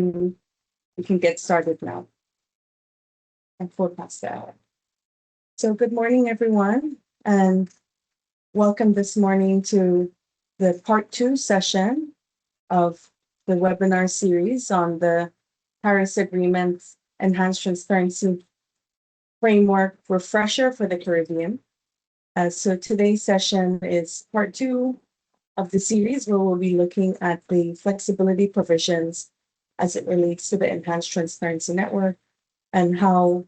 we can get started now. And 4 past the hour. So good morning, everyone, and welcome this morning to the part 2 session of the webinar series on the Paris Agreement Enhanced Transparency Framework Refresher for the Caribbean. So today's session is part 2 of the series, where we'll be looking at the flexibility provisions as it relates to the Enhanced Transparency Network and how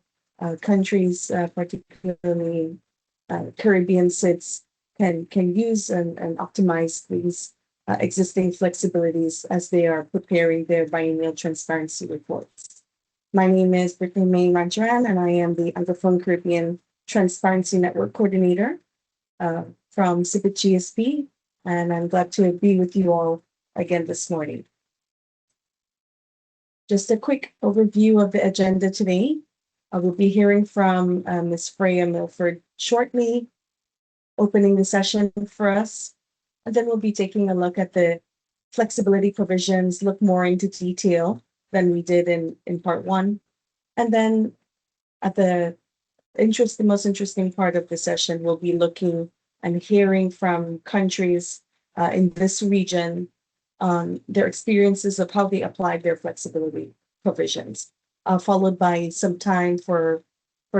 countries, particularly Caribbean SIDS, can use and optimize these existing flexibilities as they are preparing their biennial transparency reports. My name is Brittany May Manjaran, and I am the Anglophone Caribbean Transparency Network Coordinator from CBIT-GSP, and I'm glad to be with you all again this morning. Just a quick overview of the agenda today. I will be hearing from Ms. Freya Milford shortly, opening the session for us. And then we'll be taking a look at the flexibility provisions, look more into detail than we did in part 1. And then at the most interesting part of the session, we'll be looking and hearing from countries in this region on their experiences of how they applied their flexibility provisions, followed by some time for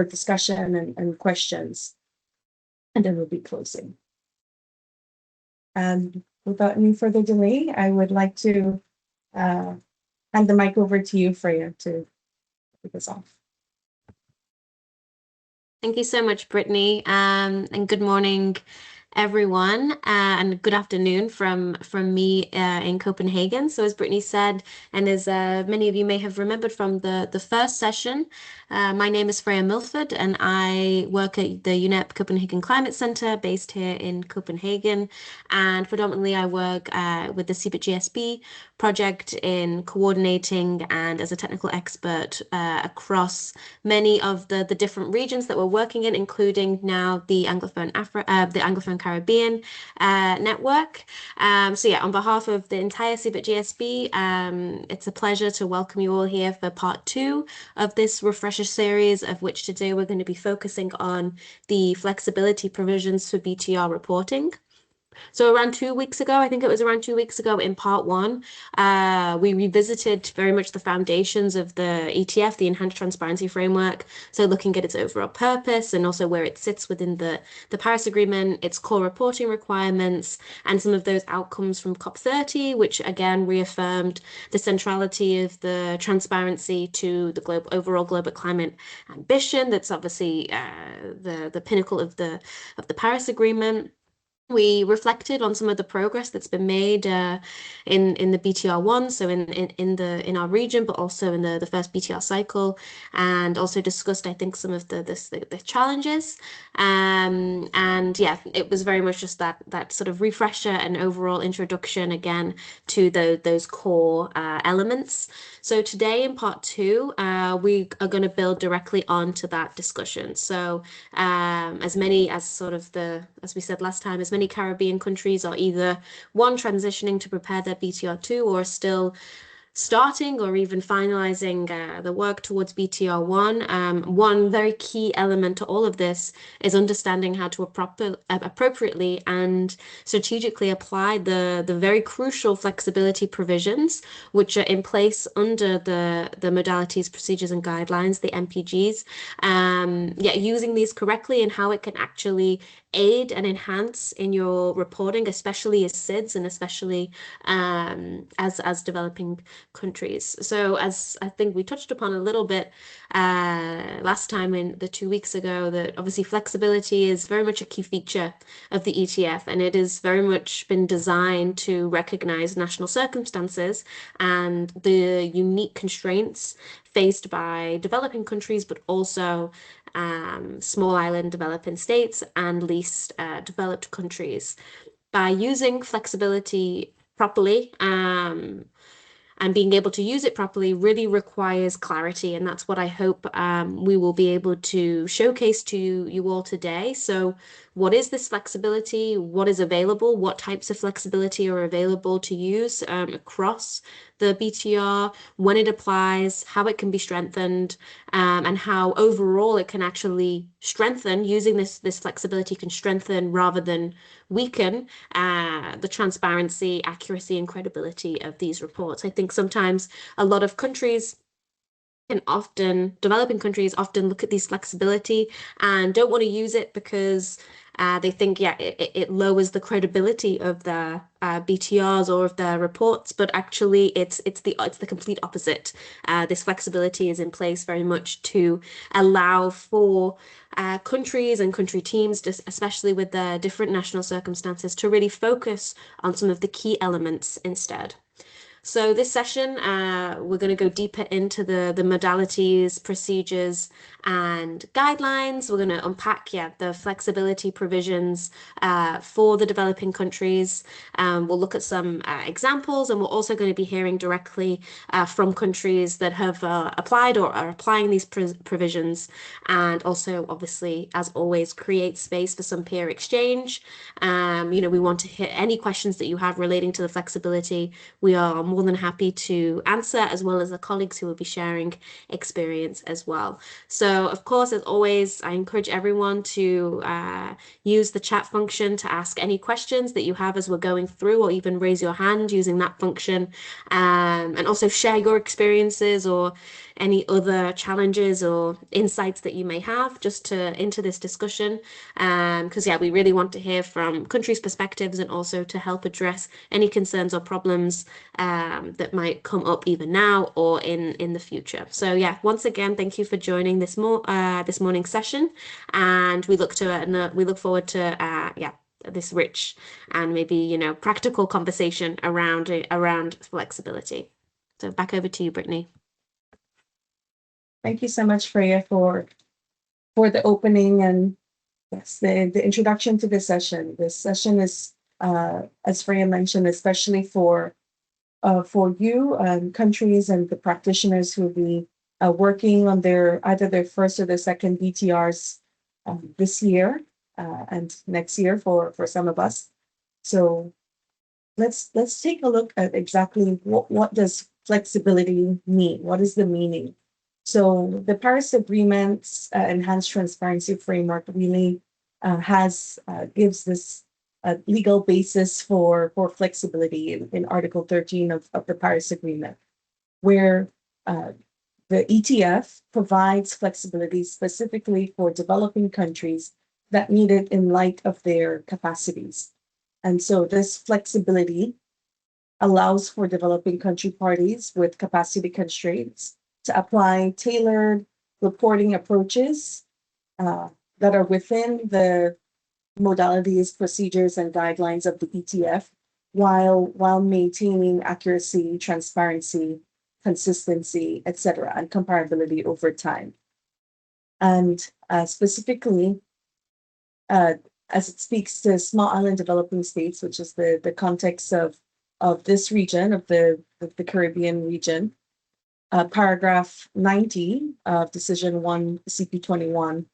discussion and questions. And then we'll be closing. And without any further delay, I would like to hand the mic over to you, Freya, to kick us off. Thank you so much, Brittany, and good morning, everyone, and good afternoon from me in Copenhagen. So as Brittany said, and as many of you may have remembered from the first session, my name is Freya Milford, and I work at the UNEP Copenhagen Climate Center based here in Copenhagen. And predominantly I work with the CBIT-GSP project in coordinating and as a technical expert across many of the different regions that we're working in, including now the Anglophone Caribbean Network. So yeah, on behalf of the entire CBIT-GSP, it's a pleasure to welcome you all here for part 2 of this refresher series, of which today we're going to be focusing on the flexibility provisions for BTR reporting. So around 2 weeks ago, I think it was around 2 weeks ago in part 1, we revisited very much the foundations of the ETF, the Enhanced Transparency Framework. So looking at its overall purpose and also where it sits within the Paris Agreement, its core reporting requirements, and some of those outcomes from COP30, which again reaffirmed the centrality of the transparency to the overall global climate ambition. That's obviously the pinnacle of the Paris Agreement. We reflected on some of the progress that's been made in the BTR1, so in our region, but also in the first BTR cycle, and also discussed, I think, some of the challenges. And yeah, it was very much just that sort of refresher and overall introduction again to those core elements. So today in part 2, we are going to build directly onto that discussion. So as we said last time, as many Caribbean countries are either transitioning to prepare their BTR2 or still starting or even finalizing the work towards BTR1. One very key element to all of this is understanding how to appropriately and strategically apply the very crucial flexibility provisions which are in place under the Modalities, Procedures and Guidelines, the MPGs. Using these correctly and how it can actually aid and enhance in your reporting, especially as SIDS and especially as developing countries. So as I think we touched upon a little bit last time in the 2 weeks ago, that obviously flexibility is very much a key feature of the ETF, and it has very much been designed to recognize national circumstances and the unique constraints faced by developing countries, but also small island developing states and least developed countries. By using flexibility properly and being able to use it properly really requires clarity, and that's what I hope we will be able to showcase to you all today. So what is this flexibility, what is available, what types of flexibility are available to use across the BTR, when it applies, how it can be strengthened, and how overall it can actually strengthen, using this flexibility can strengthen rather than weaken the transparency, accuracy, and credibility of these reports. I think sometimes a lot of countries developing countries often look at these flexibility and don't want to use it because they think, yeah, it lowers the credibility of their BTRs or of their reports, but actually it's the complete opposite. This flexibility is in place very much to allow for countries and country teams, especially with their different national circumstances, to really focus on some of the key elements instead. So this session, we're going to go deeper into the modalities, procedures, and guidelines. We're going to unpack, the flexibility provisions for the developing countries. We'll look at some examples, and we're also going to be hearing directly from countries that have applied or are applying these provisions, and also, obviously, as always, create space for some peer exchange. We want to hit any questions that you have relating to the flexibility. We are more than happy to answer, as well as the colleagues who will be sharing experience as well. So, of course, as always, I encourage everyone to use the chat function to ask any questions that you have as we're going through, or even raise your hand using that function, and also share your experiences or any other challenges or insights that you may have just into this discussion, because we really want to hear from countries' perspectives and also to help address any concerns or problems that might come up either now or in the future. So once again, thank you for joining this morning's session, and we look forward to this rich and maybe practical conversation around flexibility. So back over to you, Brittany. Thank you so much, Freya, for the opening and yes, the introduction to this session. This session is, as Freya mentioned, especially for you, countries and the practitioners who will be working on either their first or their second BTRs this year and next year for some of us. So let's take a look at exactly what does flexibility mean? What is the meaning? So the Paris Agreement's enhanced transparency framework really gives this legal basis for flexibility in Article 13 of the Paris Agreement, where the ETF provides flexibility specifically for developing countries that need it in light of their capacities. And so this flexibility allows for developing country parties with capacity constraints to apply tailored reporting approaches that are within the modalities, procedures, and guidelines of the ETF, while maintaining accuracy, transparency, consistency, etc., and comparability over time. And specifically, as it speaks to small island developing states, which is the context of this region, of the Caribbean region, paragraph 90 of Decision 1 CP21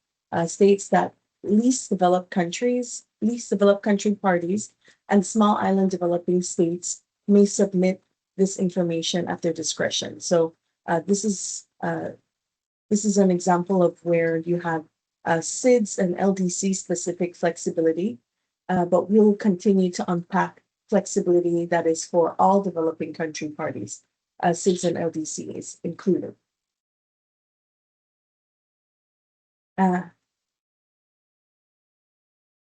states that least developed country parties, and small island developing states may submit this information at their discretion. So this is an example of where you have SIDS and LDC specific flexibility, but we'll continue to unpack flexibility that is for all developing country parties. SIDS and LDCs included. And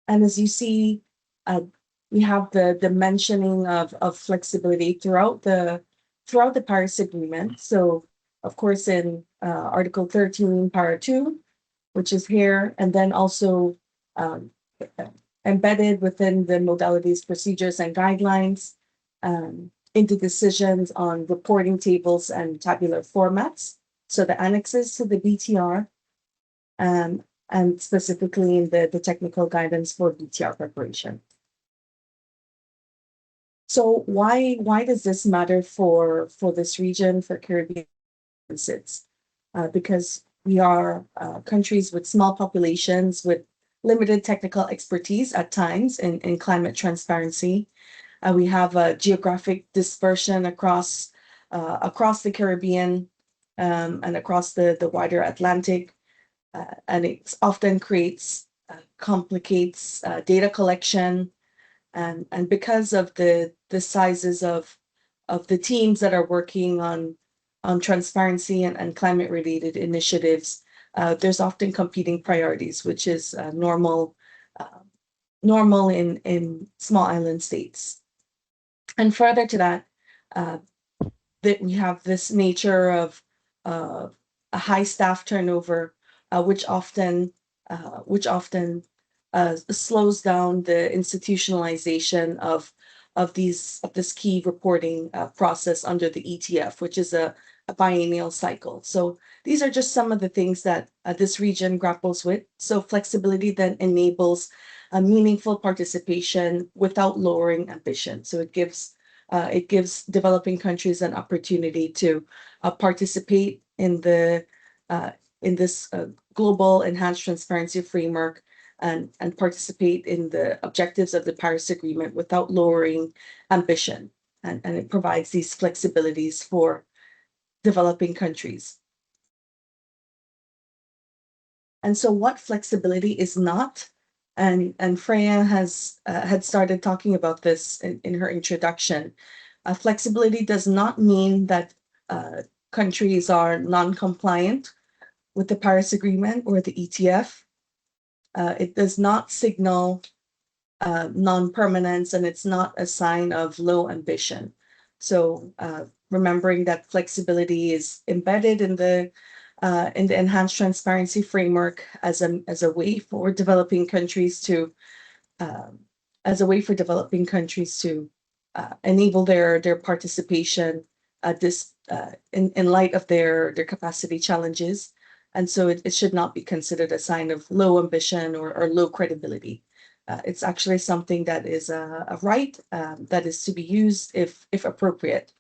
as you see, we have the mentioning of flexibility throughout the Paris Agreement. So, of course, in Article 13, Para 2, which is here, and then also embedded within the modalities, procedures, and guidelines, into decisions on reporting tables and tabular formats. So the annexes to the BTR, and specifically in the technical guidance for BTR preparation. So why does this matter for this region, for Caribbean SIDS? Because we are countries with small populations, with limited technical expertise at times in climate transparency. We have a geographic dispersion across the Caribbean and across the wider Atlantic, and it often complicates data collection, and because of the sizes of the teams that are working on transparency and climate related initiatives, there's often competing priorities, which is normal in small island states. And further to that, that we have this nature of a high staff turnover, which often slows down the institutionalization of this key reporting process under the ETF, which is a biennial cycle. So these are just some of the things that this region grapples with. So flexibility then enables a meaningful participation without lowering ambition. So it gives developing countries an opportunity to participate in this global enhanced transparency framework and participate in the objectives of the Paris Agreement without lowering ambition. And it provides these flexibilities for developing countries. And so what flexibility is not, and Freya had started talking about this in her introduction. Flexibility does not mean that countries are non-compliant with the Paris Agreement or the ETF. It does not signal non-permanence, and it's not a sign of low ambition. So remembering that flexibility is embedded in the enhanced transparency framework as a way for developing countries to enable their participation in light of their capacity challenges. And so it should not be considered a sign of low ambition or low credibility. It's actually something that is a right that is to be used if appropriate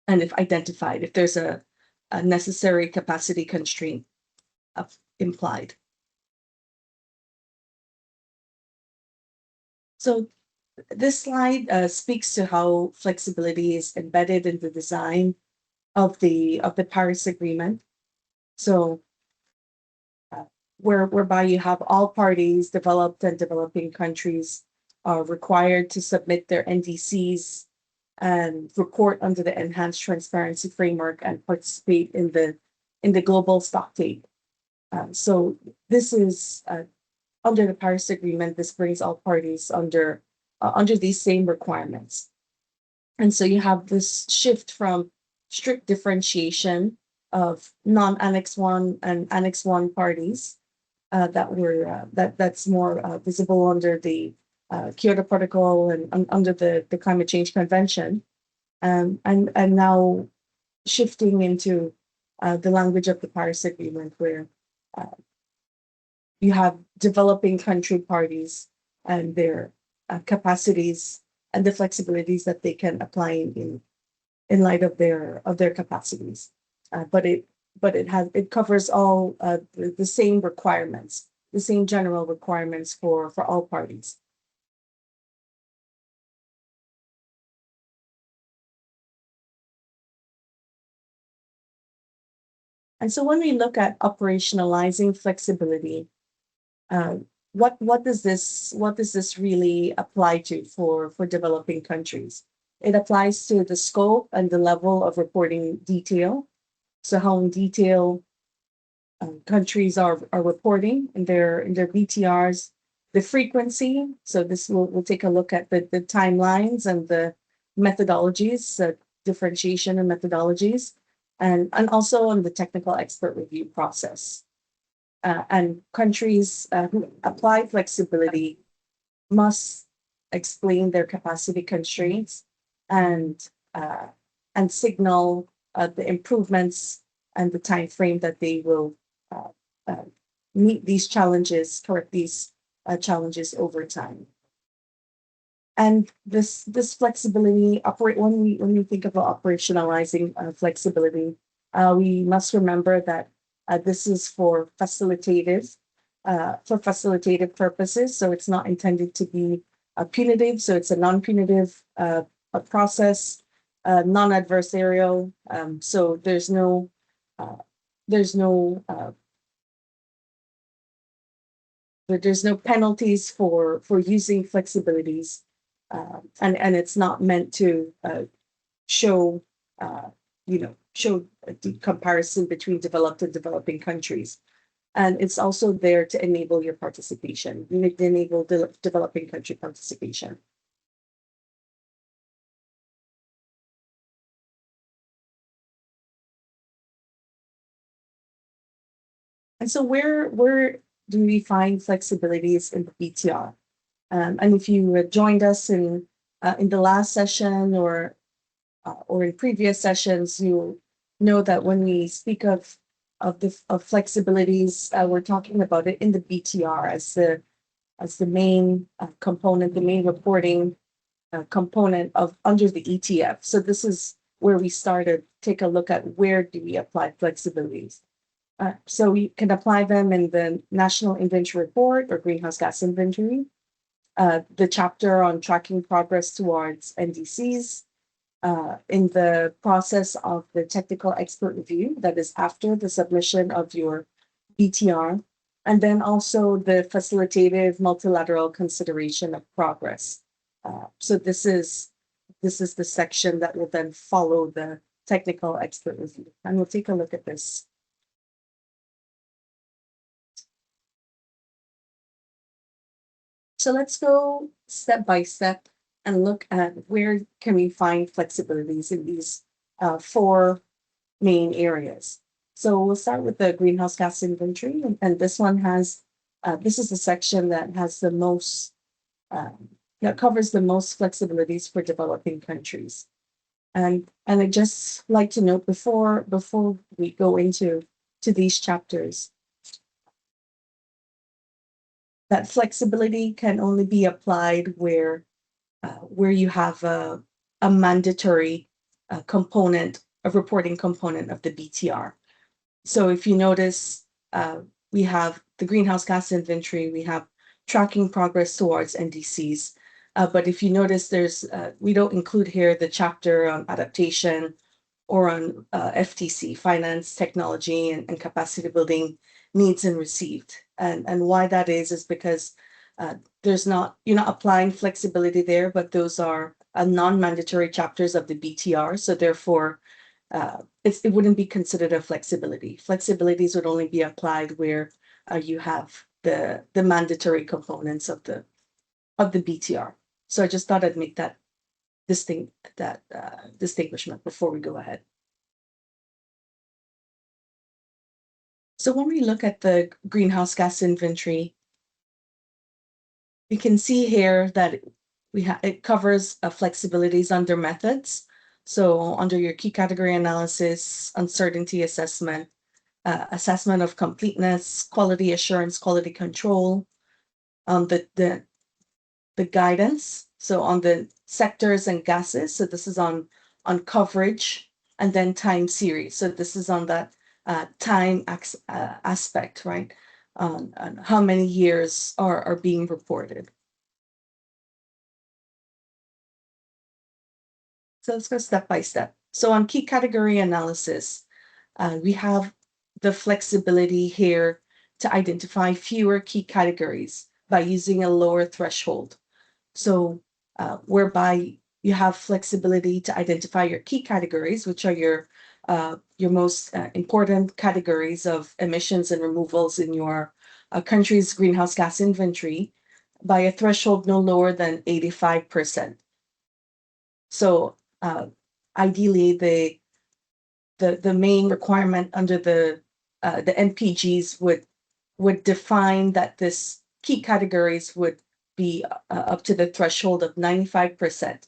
and if identified, if there's a necessary capacity constraint implied. So this slide speaks to how flexibility is embedded in the design of the Paris Agreement. So whereby you have all parties, developed and developing countries, are required to submit their NDCs and report under the enhanced transparency framework and participate in the global stocktake. So this is under the Paris Agreement. This brings all parties under these same requirements. And so you have this shift from strict differentiation of non-Annex 1 and Annex 1 parties that's more visible under the Kyoto Protocol and under the Climate Change Convention, and now shifting into the language of the Paris Agreement, where you have developing country parties and their capacities and the flexibilities that they can apply in light of their capacities, but it covers all the same requirements, the same general requirements for all parties. And so when we look at operationalizing flexibility, what does this really apply to for developing countries? It applies to the scope and the level of reporting detail. So how in detail countries are reporting in their BTRs, the frequency. So this we'll take a look at the timelines and the methodologies, differentiation and methodologies, and also on the technical expert review process. And countries who apply flexibility must explain their capacity constraints and signal the improvements and the time frame that they will meet these challenges, correct these challenges over time. And this flexibility when we think about operationalizing flexibility, we must remember that this is for facilitative for facilitative purposes. So it's not intended to be punitive. So it's a non-punitive a process, non-adversarial. So uh, there's no there's no penalties for using flexibilities, and it's not meant to show uh, show a comparison between developed and developing countries. And it's also there to enable your participation, enable developing country participation. And so where do we find flexibilities in the BTR? And if you joined us in the last session or in previous sessions, you know that when we speak of flexibilities, we're talking about it in the BTR as the main component, the main reporting component of under the ETF. So this is where we started. Take a look at where do we apply flexibilities. So we can apply them in the National Inventory Report or Greenhouse Gas Inventory, the chapter on tracking progress towards NDCs, in the process of the technical expert review, that is after the submission of your BTR, and then also the facilitative multilateral consideration of progress. So this is the section that will then follow the technical expert review, and we'll take a look at this. So let's go step by step and look at where can we find flexibilities in these four main areas. So we'll start with the greenhouse gas inventory, and this one has, this is the section that has the most, that covers the most flexibilities for developing countries. And I just like to note before we go into these chapters, that flexibility can only be applied where you have a mandatory component, a reporting component of the BTR. So if you notice, we have the greenhouse gas inventory, we have tracking progress towards NDCs. But if you notice, we don't include here the chapter on adaptation or on FTC, finance, technology, and capacity building needs and received. And why that is because you're not applying flexibility there, but those are non-mandatory chapters of the BTR. So therefore, it wouldn't be considered a flexibility. Flexibilities would only be applied where you have the mandatory components of the BTR. So I just thought I'd make that distinguishment before we go ahead. So when we look at the greenhouse gas inventory, we can see here that it covers flexibilities under methods. So under your key category analysis, uncertainty assessment, assessment of completeness, quality assurance, quality control, the guidance. So on the sectors and gases, so this is on coverage, and then time series. So this is on that time aspect, right? On how many years are being reported. So let's go step by step. So on key category analysis, we have the flexibility here to identify fewer key categories by using a lower threshold. So whereby you have flexibility to identify your key categories, which are your most important categories of emissions and removals in your country's greenhouse gas inventory, by a threshold no lower than 85%. So ideally, the main requirement under the MPGs would define that this key categories would be up to the threshold of 95%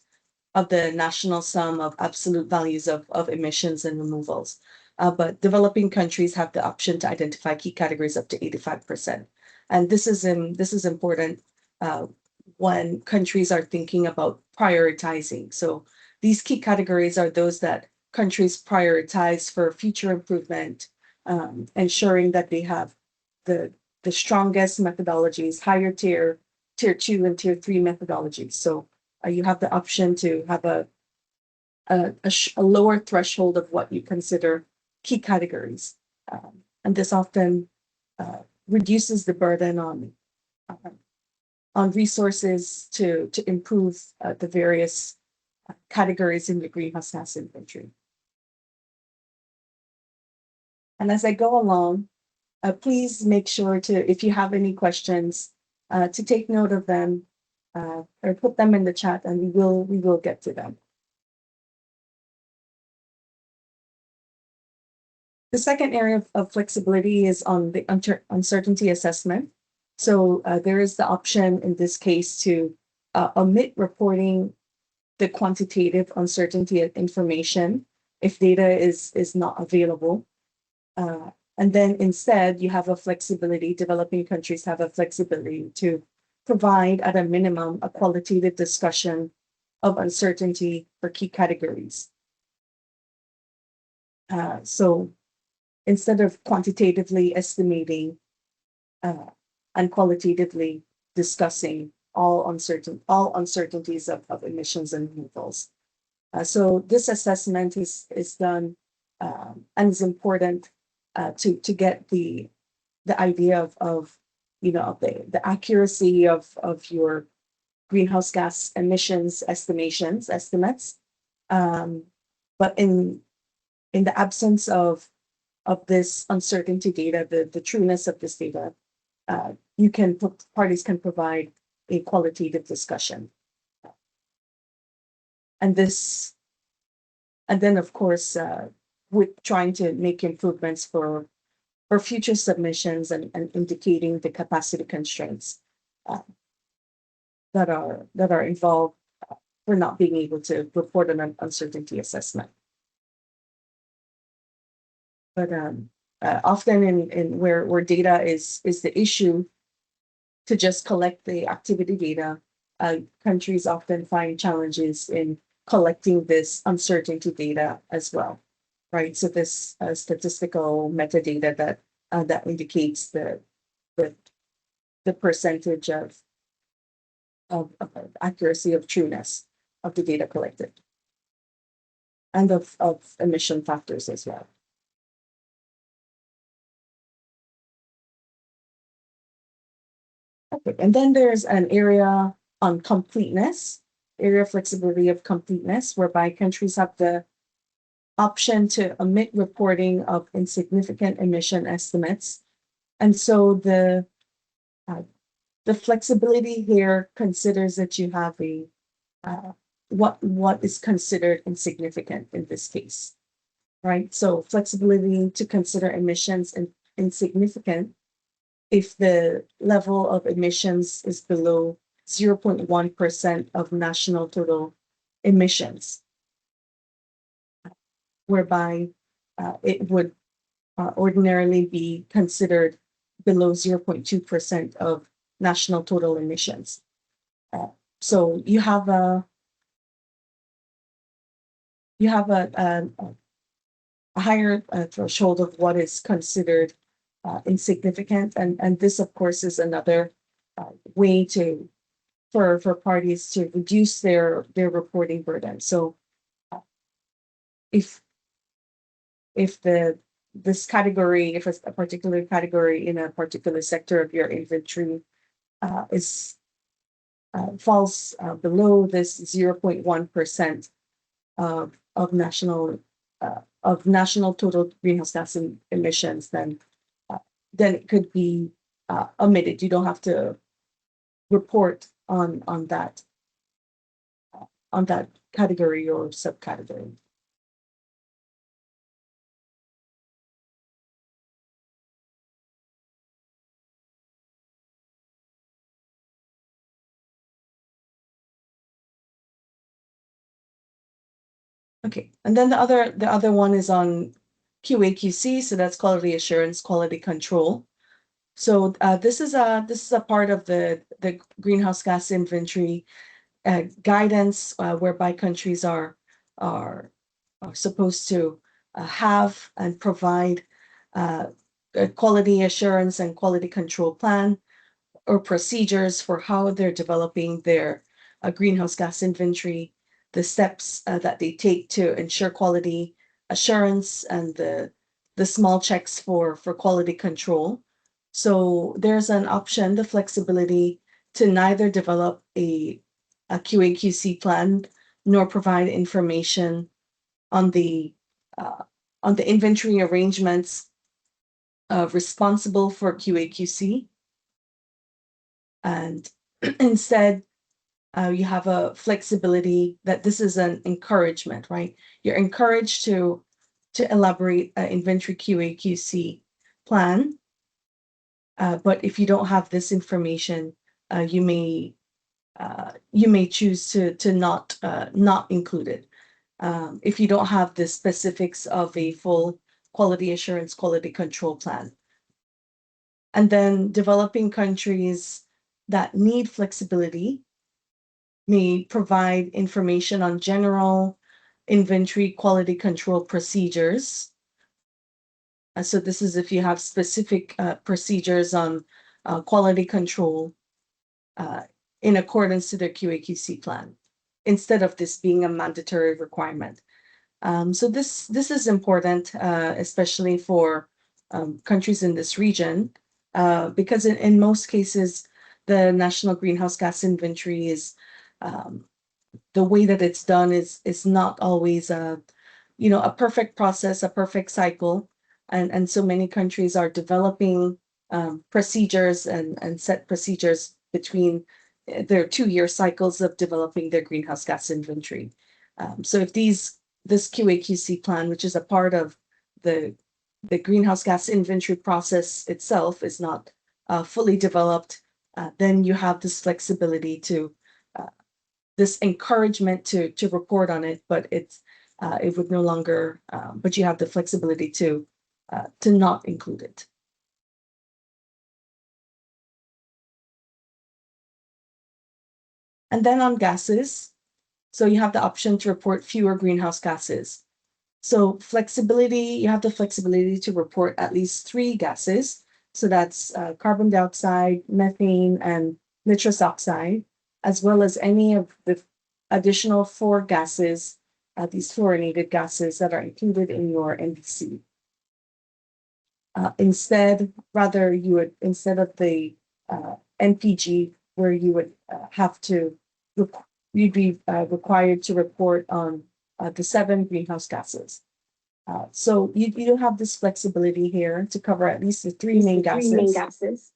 of the national sum of absolute values of emissions and removals. But developing countries have the option to identify key categories up to 85%. And this is important when countries are thinking about prioritizing. So these key categories are those that countries prioritize for future improvement, ensuring that they have the the strongest methodologies, higher tier 2 and tier 3 methodologies. So you have the option to have a lower threshold of what you consider key categories. And this often reduces the burden on resources to improve the various categories in the greenhouse gas inventory. And as I go along, please make sure to, if you have any questions, to take note of them or put them in the chat, and we will get to them. The second area of flexibility is on the uncertainty assessment. So there is the option in this case to omit reporting the quantitative uncertainty information if data is not available. And then instead, you have a flexibility, developing countries have a flexibility to provide at a minimum a qualitative discussion of uncertainty for key categories. So instead of quantitatively estimating and qualitatively discussing all uncertainties of emissions and removals. So this assessment is done and is important to get the idea of the accuracy of your greenhouse gas emissions estimates. But in the absence of this uncertainty data, the trueness of this data, parties can provide a qualitative discussion. And then of course, with trying to make improvements for future submissions and indicating the capacity constraints that are involved for not being able to report an uncertainty assessment. But often in where data is the issue, to just collect the activity data, countries often find challenges in collecting this uncertainty data as well, right? So this statistical metadata that indicates the percentage of accuracy, of trueness of the data collected, and of emission factors as well. Okay, and then there's an area on completeness, area flexibility of completeness, whereby countries have the option to omit reporting of insignificant emission estimates. And so the flexibility here considers that you have a what is considered insignificant in this case, right? So flexibility to consider emissions insignificant if the level of emissions is below 0.1% of national total emissions, whereby it would ordinarily be considered below 0.2% of national total emissions. So you have a higher threshold of what is considered insignificant, and this of course is another way for parties to reduce their reporting burden. So if this category, if a particular category in a particular sector of your inventory falls below this 0.1% of national total greenhouse gas emissions, then it could be omitted. You don't have to report on that category or subcategory. Okay, and then the other one is on QA/QC, so that's quality assurance, quality control. So this is a part of the greenhouse gas inventory guidance, whereby countries are supposed to have and provide quality assurance and quality control plan or procedures for how they're developing their greenhouse gas inventory, the steps that they take to ensure quality assurance, and the small checks for quality control. So there's an option, the flexibility to neither develop a QA/QC plan nor provide information on the inventory arrangements responsible for QA/QC, and instead you have a flexibility that this is an encouragement, right? You're encouraged to elaborate an inventory QA/QC plan, but if you don't have this information, you may choose to not include it. If you don't have the specifics of a full quality assurance, quality control plan. And then developing countries that need flexibility may provide information on general inventory quality control procedures. So this is if you have specific procedures on quality control in accordance to their QA/QC plan, instead of this being a mandatory requirement. So this is important, especially for countries in this region, because in most cases, the national greenhouse gas inventory is the way that it's done is not always a perfect process, a perfect cycle, and so many countries are developing procedures and set procedures between their 2-year cycles of developing their greenhouse gas inventory. So if this QA/QC plan, which is a part of the greenhouse gas inventory process itself, is not fully developed, then you have this flexibility to this encouragement to report on it, but it would no longer, but you have the flexibility to not include it. And then on gases, so you have the option to report fewer greenhouse gases. So flexibility, you have the flexibility to report at least 3 gases. So that's carbon dioxide, methane, and nitrous oxide, as well as any of the additional 4 gases, these fluorinated gases that are included in your NDC. Instead of the MPG, where you would have to, you'd be required to report on the 7 greenhouse gases. So you do have this flexibility here to cover at least the 3 main gases.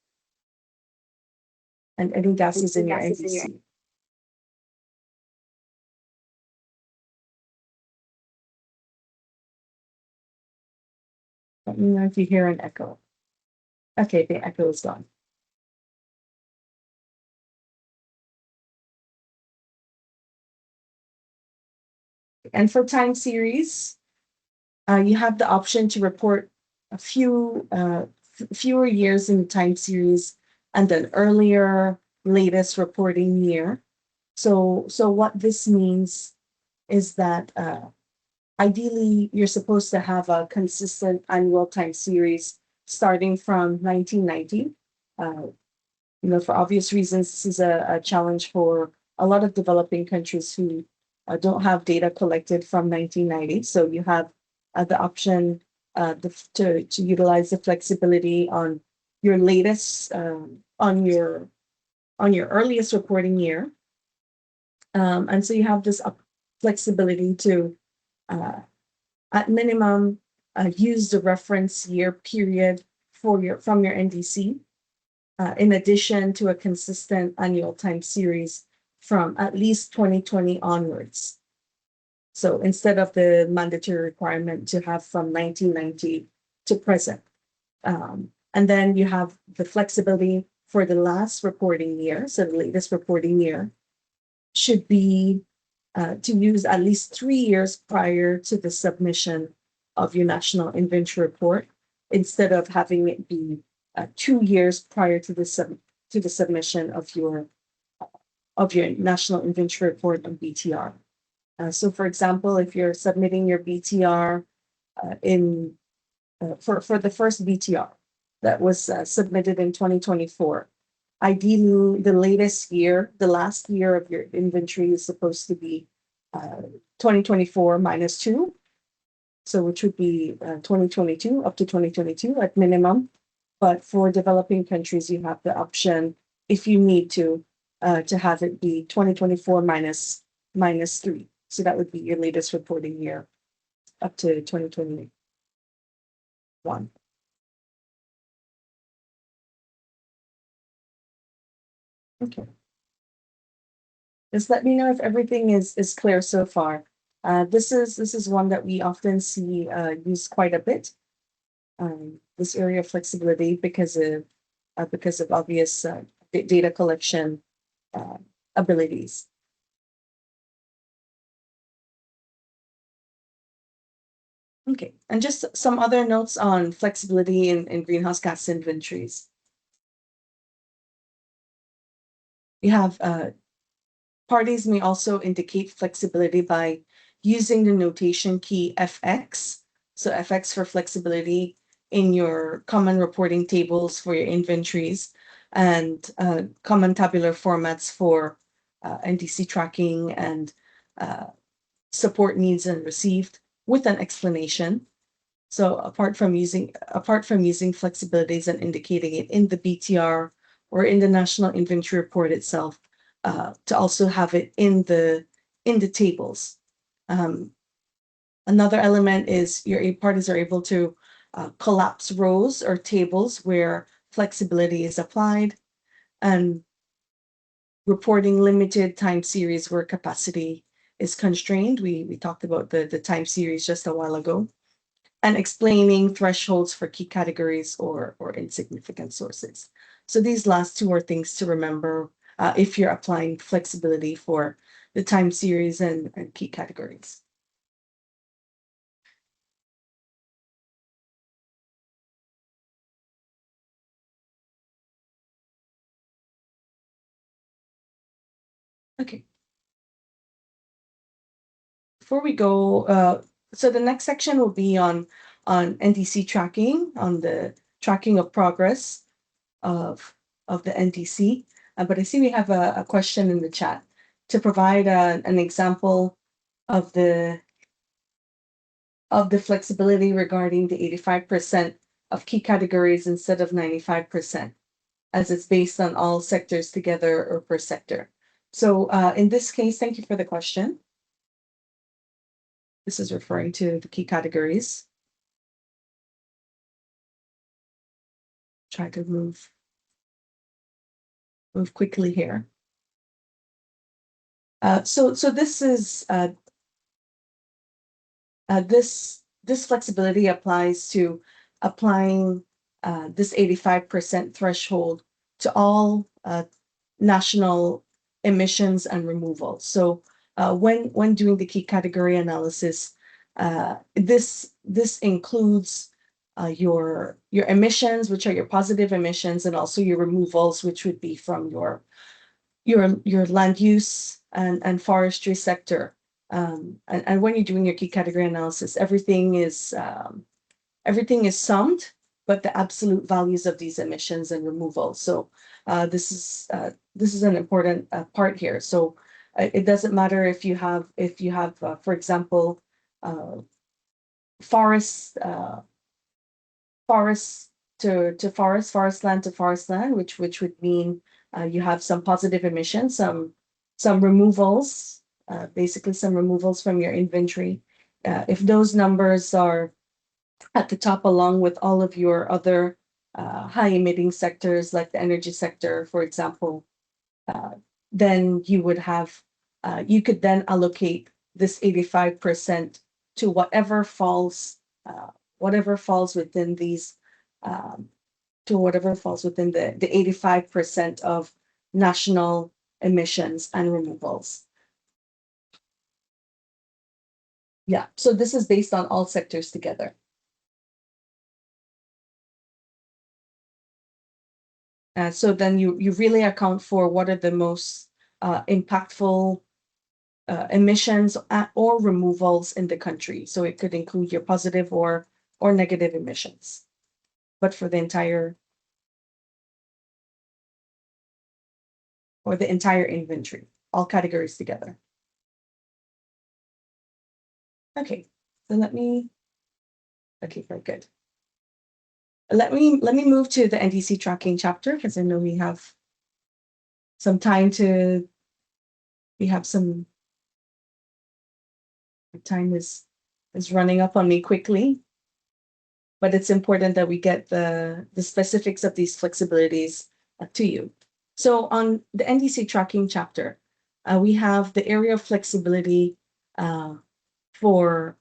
And any gases in your NDC. Let me know if you hear an echo. Okay, the echo is gone. And for time series, you have the option to report a fewer years in time series and an earlier, latest reporting year. So what this means is that ideally, you're supposed to have a consistent annual time series starting from 1990. For obvious reasons, this is a challenge for a lot of developing countries who don't have data collected from 1990. So you have the option to utilize the flexibility on your latest, on your earliest reporting year. And so you have this flexibility to, at minimum, use the reference year period from your NDC, in addition to a consistent annual time series from at least 2020 onwards. So instead of the mandatory requirement to have from 1990 to present. And then you have the flexibility for the last reporting year, so the latest reporting year should be to use at least 3 years prior to the submission of your national inventory report, instead of having it be 2 years prior to the submission of your national inventory report on BTR. So, for example, if you're submitting your BTR for the first BTR, that was submitted in 2024. Ideally, the latest year, the last year of your inventory is supposed to be 2024 minus 2, so which would be 2022 up to 2022 at minimum. But for developing countries, you have the option, if you need to have it be 2024 minus 3. So that would be your latest reporting year up to 2021. Okay. Just let me know if everything is clear so far. This is one that we often see used quite a bit. This area of flexibility because of obvious data collection abilities. Okay, and just some other notes on flexibility in greenhouse gas inventories. You have parties may also indicate flexibility by using the notation key FX. So FX for flexibility in your common reporting tables for your inventories and common tabular formats for NDC tracking and support needs and received with an explanation. So apart from using flexibilities and indicating it in the BTR or in the national inventory report itself, to also have it in the tables. Another element is your parties are able to collapse rows or tables where flexibility is applied, and reporting limited time series where capacity is constrained. We talked about the time series just a while ago, and explaining thresholds for key categories or insignificant sources. So these last two are things to remember if you're applying flexibility for the time series and key categories. Okay. Before we go, so the next section will be on NDC tracking, on the tracking of progress of the NDC. But I see we have a question in the chat to provide an example of the flexibility regarding the 85% of key categories instead of 95%, as it's based on all sectors together or per sector. So in this case, thank you for the question. This is referring to the key categories. Try to move quickly here. So this is this flexibility applies to applying this 85% threshold to all national emissions and removals. So when doing the key category analysis, this includes your emissions, which are your positive emissions, and also your removals, which would be from your land use and forestry sector. And when you're doing your key category analysis, everything is summed, but the absolute values of these emissions and removals. So this is an important part here. So it doesn't matter if you have for example, forest to forest land to forest land, which would mean you have some positive emissions, some removals, basically some removals from your inventory. If those numbers are at the top along with all of your other high emitting sectors like the energy sector, for example, then you would have, you could then allocate this 85% to whatever falls within these, to whatever falls within the 85% of national emissions and removals. Yeah, so this is based on all sectors together. So then you really account for what are the most impactful emissions or removals in the country. So it could include your positive or negative emissions. but for the entire inventory, all categories together. Okay, so okay, very good. Let me move to the NDC tracking chapter because I know we have some time some time is running up on me quickly, but it's important that we get the specifics of these flexibilities to you. So on the NDC tracking chapter, we have the area of flexibility for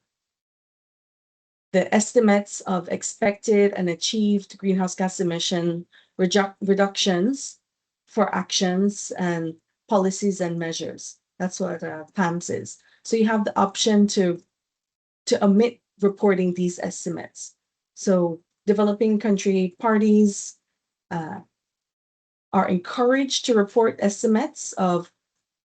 the estimates of expected and achieved greenhouse gas emission reductions for actions and policies and measures. That's what PAMS is. So you have the option to omit reporting these estimates. So developing country parties are encouraged to report estimates of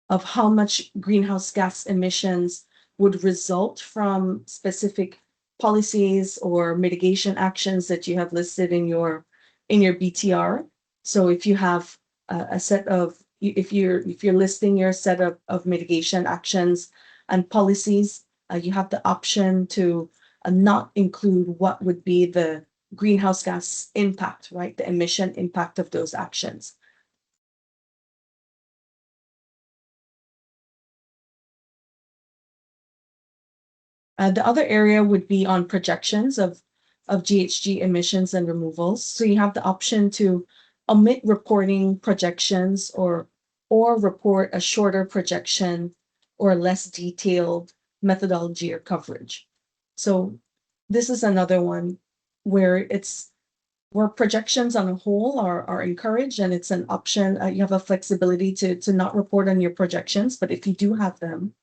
how much greenhouse gas emissions would result from specific policies or mitigation actions that you have listed in your BTR. So if you have a set of, if you're listing your set of mitigation actions and policies, you have the option to not include what would be the greenhouse gas impact, right? The emission impact of those actions. The other area would be on projections of GHG emissions and removals. So you have the option to omit reporting projections or report a shorter projection or less detailed methodology or coverage. So this is another one where projections on a whole are encouraged, and it's an option. You have a flexibility to not report on your projections, but if you do have them,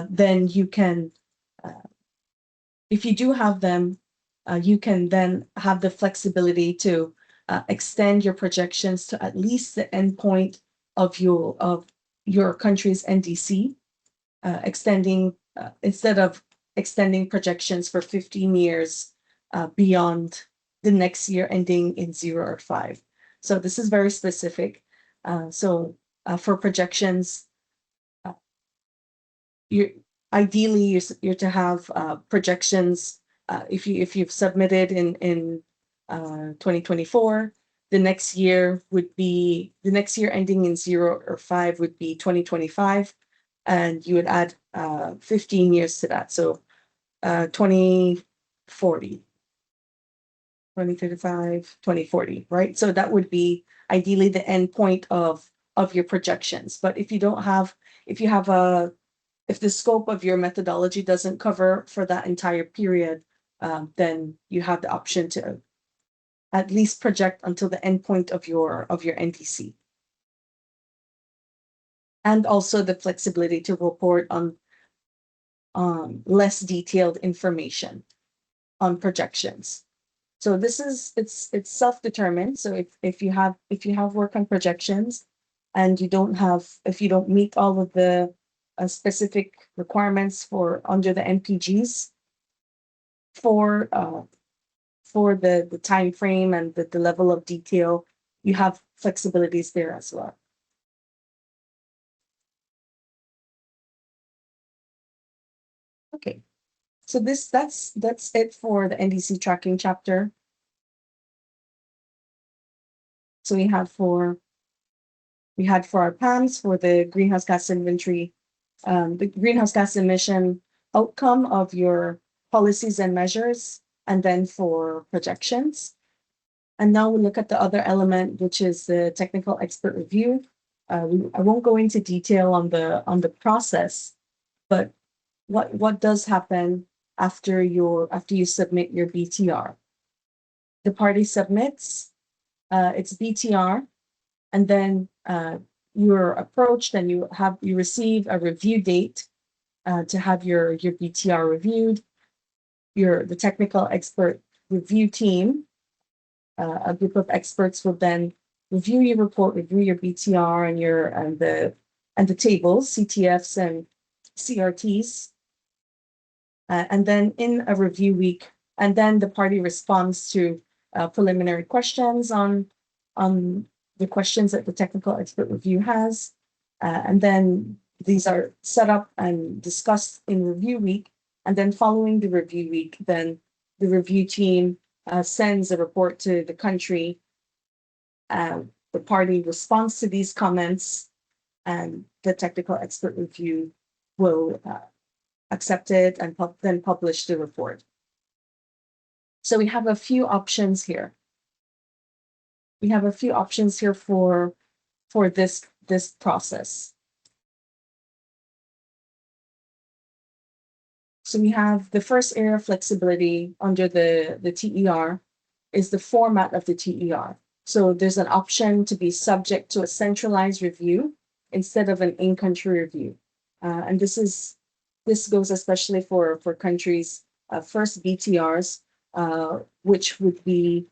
then you can if you do have them, you can then have the flexibility to extend your projections to at least the endpoint of your country's NDC, extending instead of extending projections for 15 years beyond the next year ending in 0 or 5. So this is very specific. So for projections, ideally you're to have projections if you've submitted in 2024. The next year ending in 0 or 5 would be 2025, and you would add 15 years to that. So 2040, 2035, 2040, right? So that would be ideally the end point of your projections. But if you if the scope of your methodology doesn't cover for that entire period, then you have the option to at least project until the endpoint of your NDC. And also the flexibility to report on less detailed information on projections. So this is it's self-determined. So if you have work on projections and if you don't meet all of the specific requirements under the MPGs for the time frame and the level of detail, you have flexibilities there as well. Okay, so that's it for the NDC tracking chapter. So we had for our PAMs for the greenhouse gas inventory, the greenhouse gas emission outcome of your policies and measures, and then for projections. And now we look at the other element, which is the technical expert review. I won't go into detail on the process, but what does happen after you submit your BTR? The party submits its BTR, and then you're approached and you receive a review date to have your BTR reviewed. The technical expert review team, a group of experts, will then review your report, review your BTR and the tables, CTFs and CRTs, and then in a review week, and then the party responds to preliminary questions on the questions that the technical expert review has. And then these are set up and discussed in review week. And then following the review week, then the review team sends a report to the country. The party responds to these comments, and the technical expert review will accept it and then publish the report. So we have a few options here. We have a few options here for this process. So we have the first area of flexibility under the TER is the format of the TER. So there's an option to be subject to a centralized review instead of an in-country review. And this goes especially for countries, first BTRs, which would be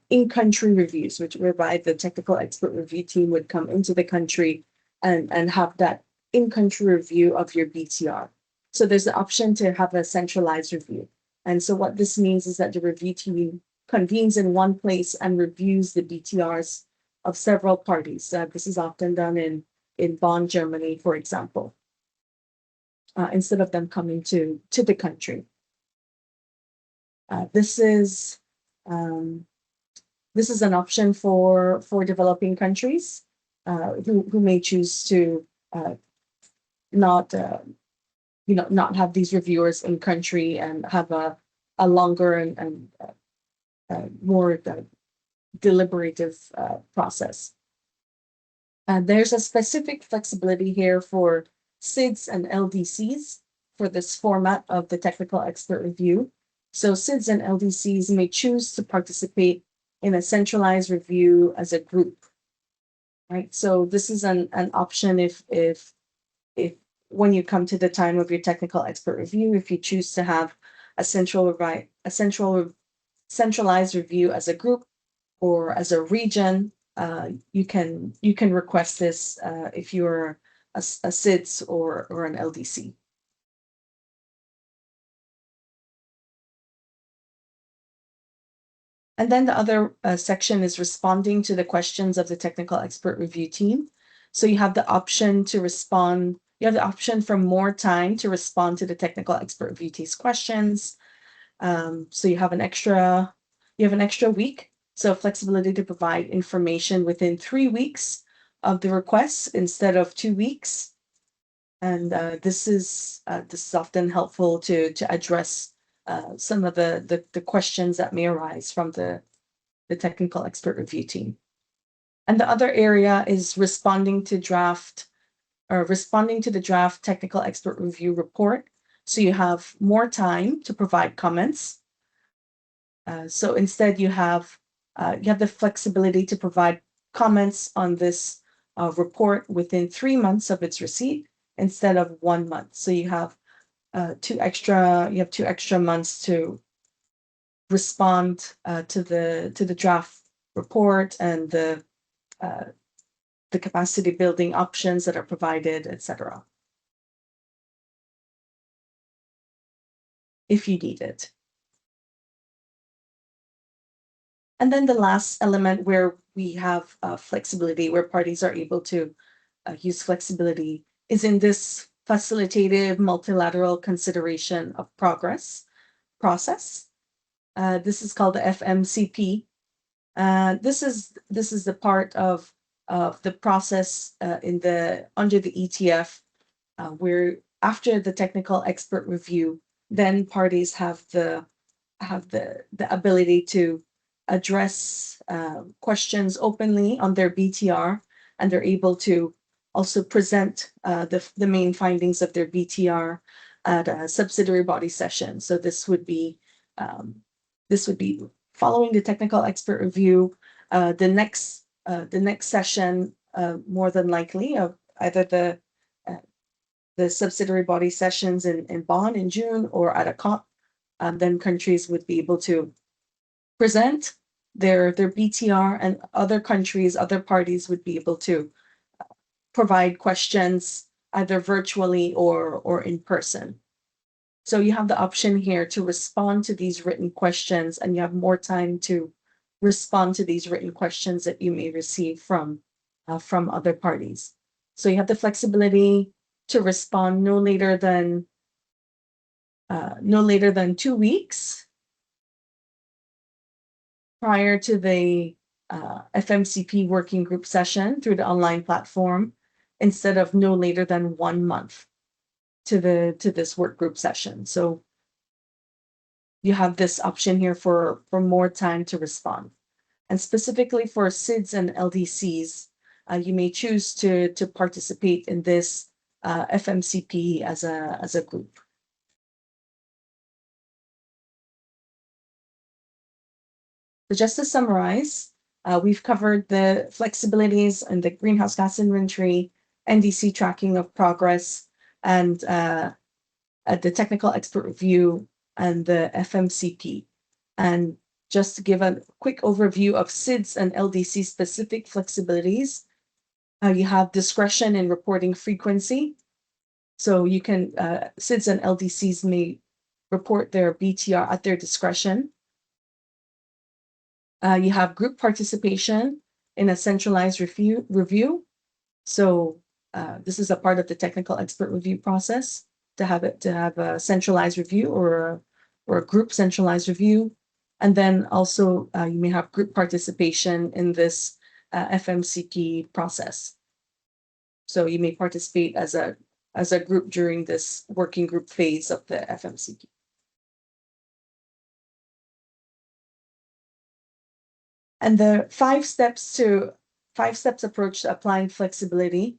in-country reviews, whereby the technical expert review team would come into the country and have that in-country review of your BTR. So there's the option to have a centralized review. And so what this means is that the review team convenes in one place and reviews the BTRs of several parties. This is often done in Bonn, Germany, for example, instead of them coming to the country. This is an option for developing countries who may choose to not have these reviewers in country and have a longer and more deliberative process. There's a specific flexibility here for SIDS and LDCs for this format of the technical expert review. So SIDS and LDCs may choose to participate in a centralized review as a group, right? So this is an option if when you come to the time of your technical expert review, if you choose to have a centralized review as a group or as a region, you can request this if you're a SIDS or an LDC. And then the other section is responding to the questions of the technical expert review team. So you have the option to respond. You have the option for more time to respond to the technical expert review team's questions. So you have an extra week. So flexibility to provide information within 3 weeks of the request instead of 2 weeks. And this is often helpful to address some of the questions that may arise from the technical expert review team. And the other area is responding to the draft technical expert review report. So you have more time to provide comments. So instead you have the flexibility to provide comments on this report within 3 months of its receipt instead of 1 month. So you have 2 extra months to respond to the draft report and the capacity building options that are provided, etc. if you need it. And then the last element where we have flexibility, where parties are able to use flexibility, is in this facilitative multilateral consideration of progress process. This is called the FMCP. This is the part of the process under the ETF where after the technical expert review, then parties have the ability to address questions openly on their BTR, and they're able to also present the main findings of their BTR at a subsidiary body session. So this would be following the technical expert review. The next session, more than likely, of either the subsidiary body sessions in Bonn in June or at a COP, then countries would be able to present their BTR, and other parties would be able to provide questions either virtually or in person. So you have the option here to respond to these written questions, and you have more time to respond to these written questions that you may receive from other parties. So you have the flexibility to respond no later than 2 weeks prior to the FMCP working group session through the online platform, instead of no later than 1 month to this work group session. So you have this option here for more time to respond. And specifically for SIDS and LDCs, you may choose to participate in this FMCP as a group. So just to summarize, we've covered the flexibilities and the greenhouse gas inventory, NDC tracking of progress, and the technical expert review and the FMCP. And just to give a quick overview of SIDS and LDC specific flexibilities, you have discretion in reporting frequency. So you can, SIDS and LDCs may report their BTR at their discretion. You have group participation in a centralized review. So this is a part of the technical expert review process to have a centralized review or a group centralized review. And then also you may have group participation in this FMCP process. So you may participate as a group during this working group phase of the FMCP. And the five steps approach to applying flexibility: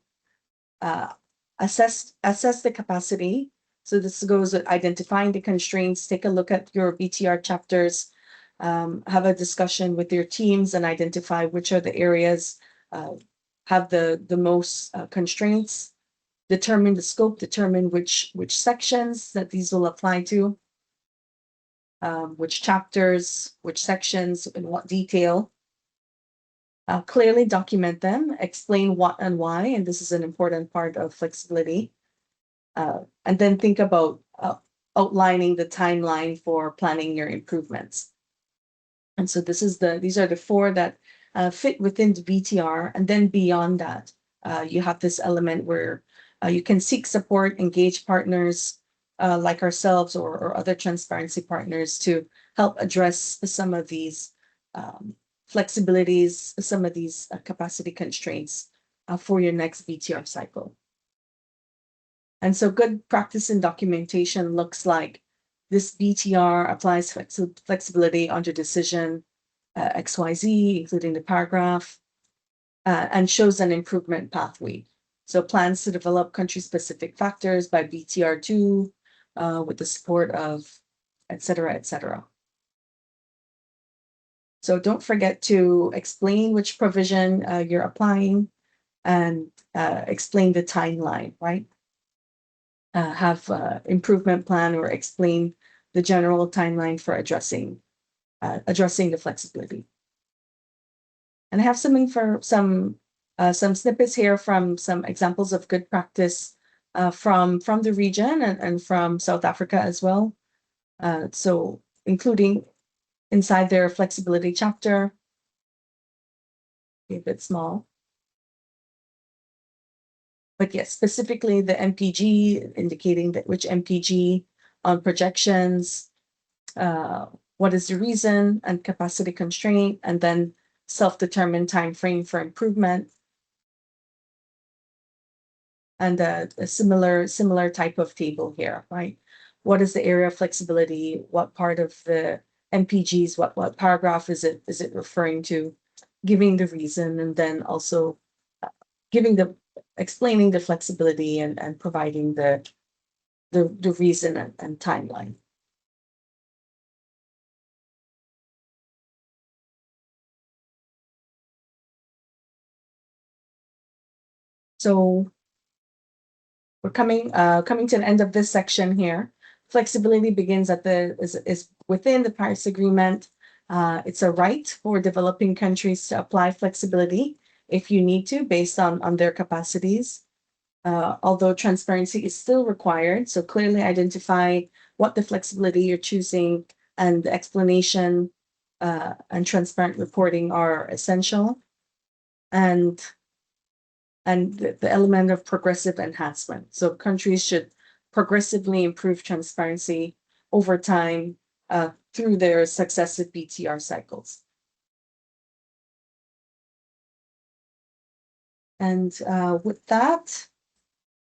assess the capacity. So this goes with identifying the constraints. Take a look at your BTR chapters, have a discussion with your teams, and identify which are the areas have the most constraints. Determine the scope. Determine which sections that these will apply to. Which chapters, which sections, in what detail. Clearly document them, explain what and why, and this is an important part of flexibility. And then think about outlining the timeline for planning your improvements. And so these are the four that fit within the BTR. And then beyond that, you have this element where you can seek support, engage partners like ourselves or other transparency partners to help address some of these flexibilities, some of these capacity constraints for your next BTR cycle. And so good practice in documentation looks like this BTR applies flexibility under decision XYZ, including the paragraph, and shows an improvement pathway. So plans to develop country-specific factors by BTR2 with the support of et cetera, et cetera. So don't forget to explain which provision you're applying and explain the timeline, right? Have improvement plan or explain the general timeline for addressing the flexibility. And I have some snippets here from some examples of good practice from the region and from South Africa as well. So including inside their flexibility chapter, a bit small. But yes, specifically the MPG, indicating that which MPG on projections, what is the reason and capacity constraint, and then self-determined time frame for improvement. And a similar type of table here, right? What is the area of flexibility? What part of the MPGs, what paragraph is it referring to? Giving the reason, and then also explaining the flexibility and providing the reason and timeline. So we're coming to the end of this section here. Flexibility begins is within the Paris Agreement. It's a right for developing countries to apply flexibility if you need to, based on their capacities. Although transparency is still required, so clearly identify what the flexibility you're choosing and the explanation and transparent reporting are essential, and the element of progressive enhancement. So countries should progressively improve transparency over time through their successive BTR cycles. And with that,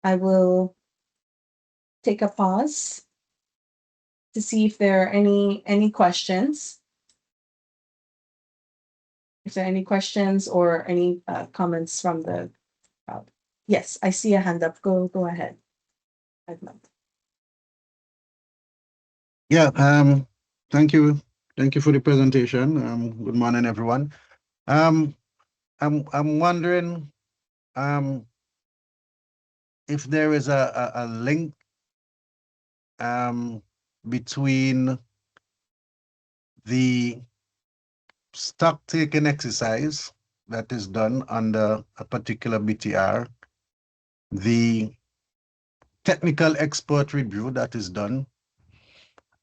I will take a pause to see if there are any questions. If there are any questions or any comments from the crowd. Yes, I see a hand up. Go ahead, Edmund. Yeah, thank you. Thank you for the presentation. Good morning, everyone. I'm wondering if there is a link between the stock taking exercise that is done under a particular BTR, the technical expert review that is done,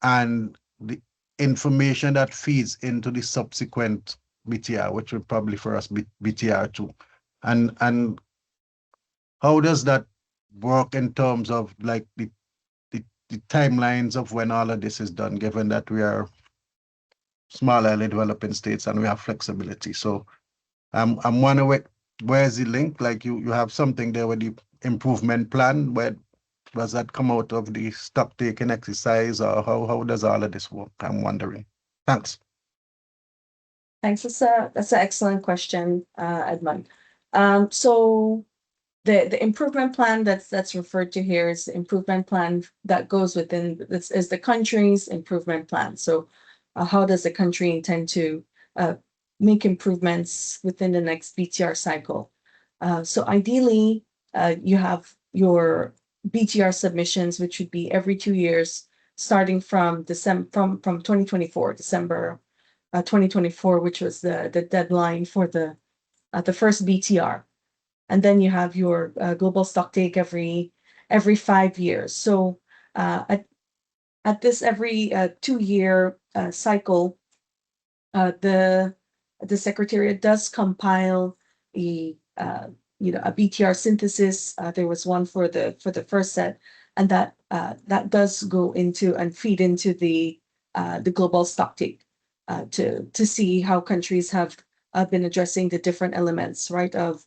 and the information that feeds into the subsequent BTR, which will probably for us be BTR2. And how does that work in terms of like the timelines of when all of this is done, given that we are small early developing states and we have flexibility? So I'm wondering where's the link? Like you have something there with the improvement plan. Where does that come out of the stock taking exercise, or how does all of this work? I'm wondering. Thanks. Thanks. That's an excellent question, Edmund. So the improvement plan that's referred to here is the improvement plan that goes within this is the country's improvement plan. So how does the country intend to make improvements within the next BTR cycle? So ideally, you have your BTR submissions, which would be every 2 years, starting from December from 2024, December 2024, which was the deadline for the first BTR. And then you have your global stock take every 5 years. So at this every 2-year cycle, the Secretariat does compile a BTR synthesis. There was one for the first set, and that does go into and feed into the global stock take to see how countries have been addressing the different elements, right, of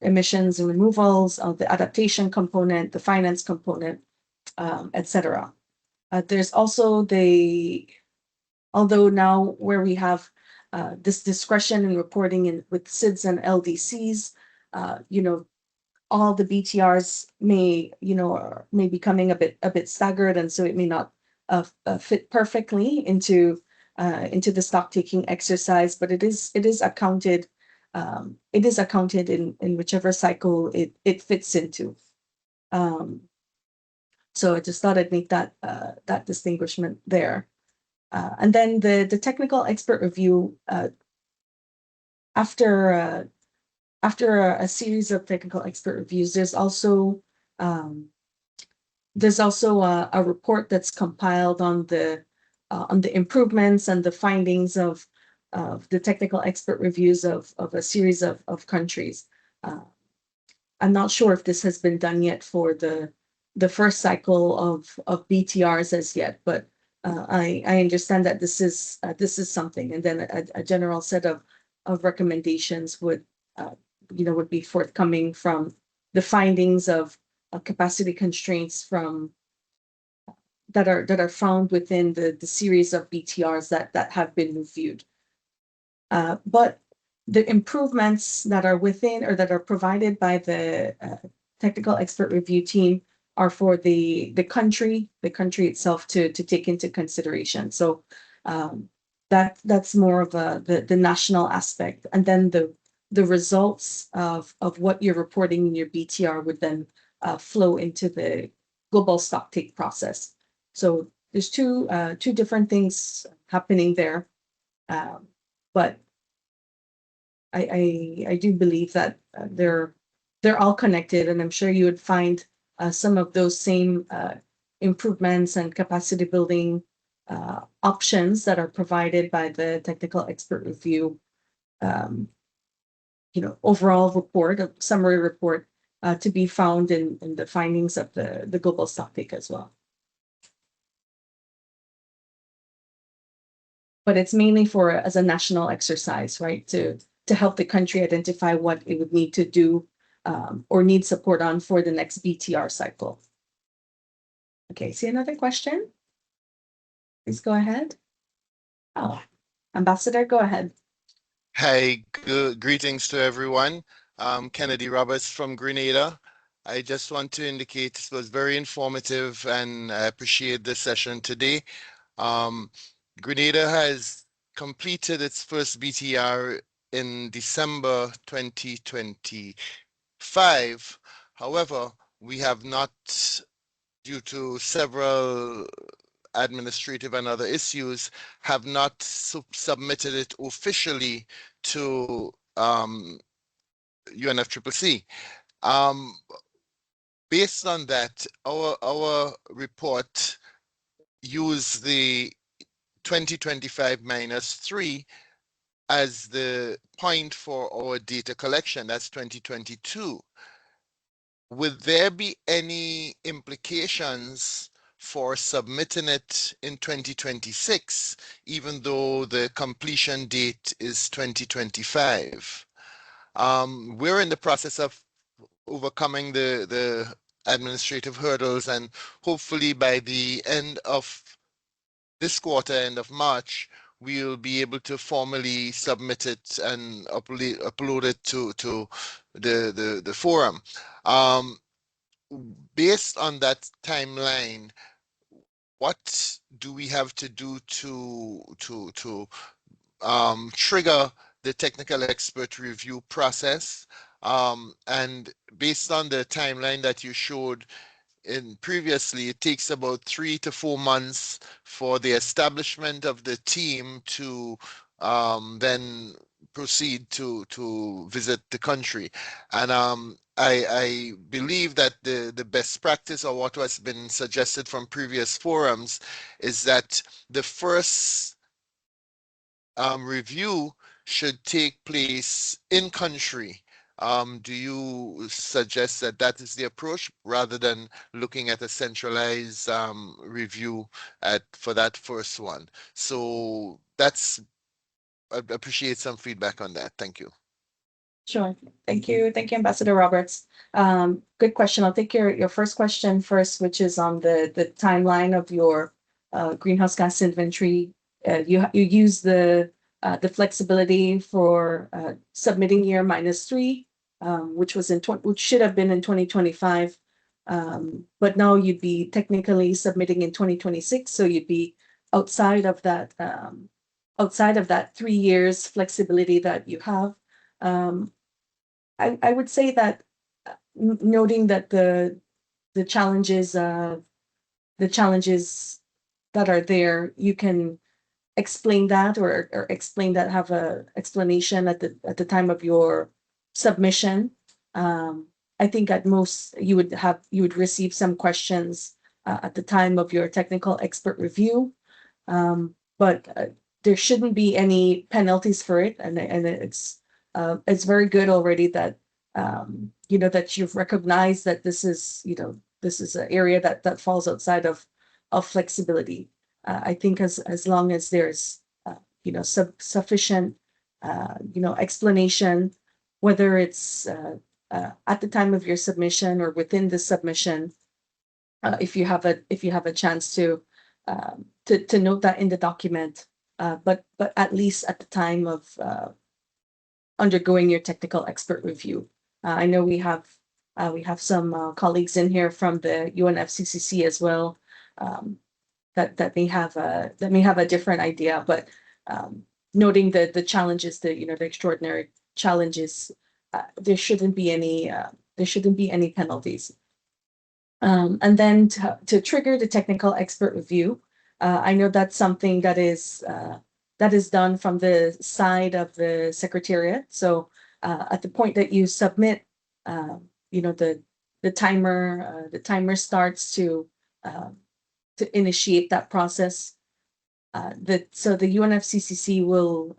emissions and removals, of the adaptation component, the finance component, etc. There's also although now where we have this discretion in reporting with SIDS and LDCs, all the BTRs may be coming a bit staggered, and so it may not fit perfectly into the stock taking exercise, but it is accounted. It is accounted in whichever cycle it fits into. So I just thought I'd make that distinguishment there. And then the technical expert review, after a series of technical expert reviews, there's also a report that's compiled on the improvements and the findings of the technical expert reviews of a series of countries. I'm not sure if this has been done yet for the first cycle of BTRs as yet, but I understand that this is something, and then a general set of recommendations would be forthcoming from the findings of capacity constraints from that are found within the series of BTRs that have been reviewed. But the improvements that are within or that are provided by the technical expert review team are for the country itself to take into consideration. So that's more of the national aspect, and then the results of what you're reporting in your BTR would then flow into the global stock take process. So there's two different things happening there, but I do believe that they're all connected, and I'm sure you would find some of those same improvements and capacity building options that are provided by the technical expert review, overall report, a summary report to be found in the findings of the global stockpick as well. But it's mainly as a national exercise, right? To help the country identify what it would need to do or need support on for the next BTR cycle. Okay, see another question? Please go ahead. Oh, Ambassador, go ahead. Hi, greetings to everyone. Kennedy Roberts from Grenada. I just want to indicate this was very informative and I appreciate the session today. Grenada has completed its first BTR in December 2025. However, we have not, due to several administrative and other issues, have not submitted it officially to UNFCCC. Based on that, our report used the 2025 -3 as the point for our data collection. That's 2022. Would there be any implications for submitting it in 2026, even though the completion date is 2025? We're in the process of overcoming the administrative hurdles, and hopefully by the end of this quarter, end of March, we'll be able to formally submit it and upload it to the forum. Based on that timeline, what do we have to do to trigger the technical expert review process? And based on the timeline that you showed previously, it takes about 3 to 4 months for the establishment of the team to then proceed to visit the country. And I believe that the best practice, or what has been suggested from previous forums, is that the first review should take place in country. Do you suggest that that is the approach rather than looking at a centralized review for that first one? So I'd appreciate some feedback on that. Thank you. Sure. Thank you. Thank you, Ambassador Roberts. Good question. I'll take your first question first, which is on the timeline of your greenhouse gas inventory. You use the flexibility for submitting year -3, which should have been in 2025, but now you'd be technically submitting in 2026, so you'd be outside of that 3 years flexibility that you have. I would say that noting that the challenges that are there, you can explain that or explain that, have a explanation at the time of your submission. I think at most you would receive some questions at the time of your technical expert review, but there shouldn't be any penalties for it, and it's very good already that that you've recognized that this is an area that falls outside of flexibility. I think as long as there's sufficient explanation, whether it's at the time of your submission or within the submission, if you have a chance to note that in the document, but at least at the time of undergoing your technical expert review. I know we have some colleagues in here from the UNFCCC as well, that may have a different idea, but noting the challenges, the extraordinary challenges, there shouldn't be any penalties. And then to trigger the technical expert review, I know that's something that is done from the side of the Secretariat. So at the point that you submit, the timer starts to to initiate that process. So the UNFCCC will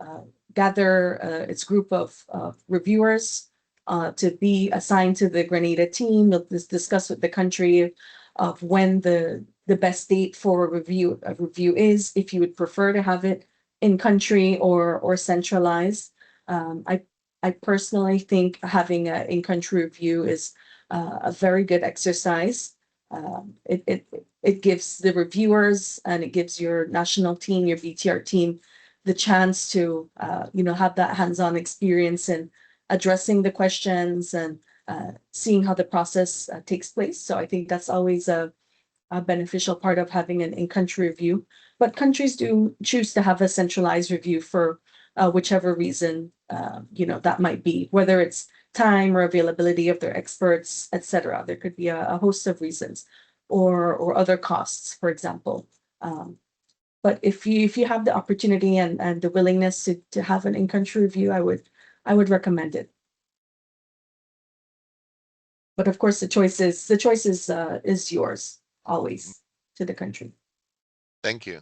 gather its group of reviewers to be assigned to the Grenada team. They'll discuss with the country of when the best date for a review is, if you would prefer to have it in country or centralized. I personally think having an in-country review is a very good exercise. It gives the reviewers and it gives your national team, your BTR team, the chance to have that hands-on experience in addressing the questions and seeing how the process takes place. So I think that's always a beneficial part of having an in-country review. But countries do choose to have a centralized review for whichever reason that might be, whether it's time or availability of their experts, etc. There could be a host of reasons, or other costs, for example. But if you have the opportunity and the willingness to have an in-country review, I would recommend it. But of course, the choice is yours always to the country. Thank you.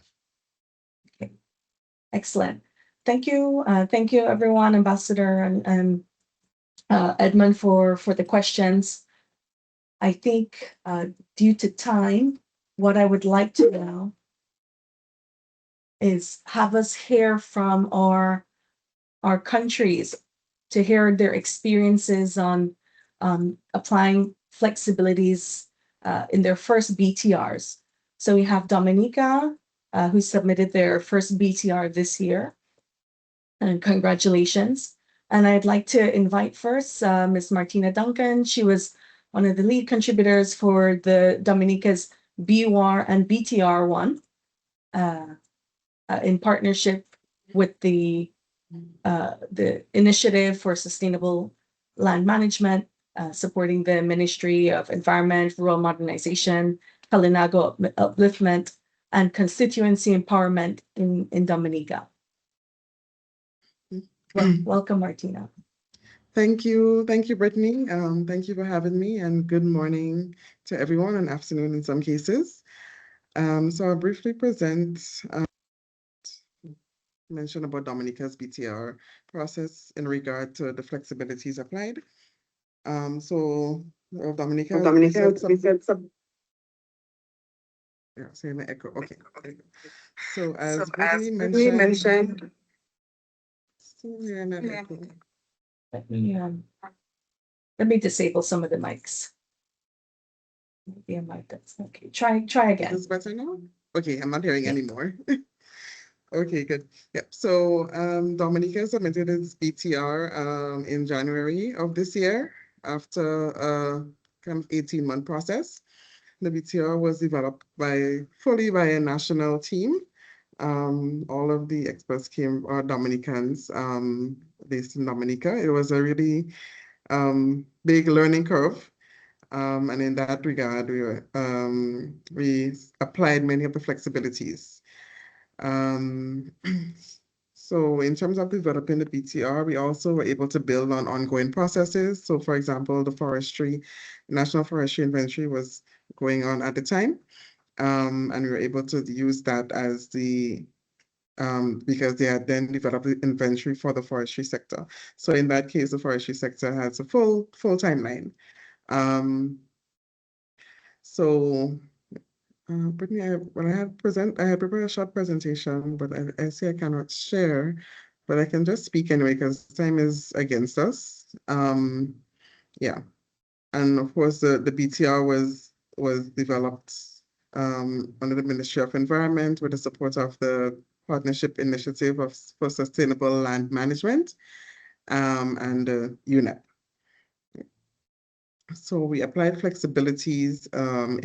Okay, excellent. Thank you, everyone, Ambassador and Edmund for the questions. I think due to time, what I would like to now is have us hear from our countries to hear their experiences on applying flexibilities in their first BTRs. So we have Dominica, who submitted their first BTR this year. And congratulations. And I'd like to invite first Ms. Martina Duncan. She was one of the lead contributors for the Dominica's BUR and BTR1 in partnership with the Initiative for Sustainable Land Management, supporting the Ministry of Environment, Rural Modernization, Kalinago Upliftment, and Constituency Empowerment in Dominica. Welcome, Martina. Thank you, Brittany. Thank you for having me, and good morning to everyone, and afternoon in some cases. So I'll briefly present, mention about Dominica's BTR process in regard to the flexibilities applied. So Dominica, we said some. Yeah, saying the echo. Okay. So as Brittany mentioned. Still hearing that echo. Let me disable some of the mics. Maybe I might. That's okay. Try again. Is this better now? Okay, I'm not hearing anymore. Okay, good. Yep. So Dominica submitted its BTR in January of this year after a kind of 18-month process. The BTR was developed fully by a national team. All of the experts are Dominicans based in Dominica. It was a really big learning curve. And in that regard, we applied many of the flexibilities. So in terms of developing the BTR, we also were able to build on ongoing processes. So for example, the National Forestry Inventory was going on at the time. And we were able to use that as because they had then developed the inventory for the forestry sector. So in that case, the forestry sector has a full timeline. So Brittany, I had prepared a short presentation, but I see I cannot share, but I can just speak anyway because time is against us. Yeah, and of course the BTR was developed under the Ministry of Environment with the support of the Partnership Initiative for Sustainable Land Management and UNEP. So we applied flexibilities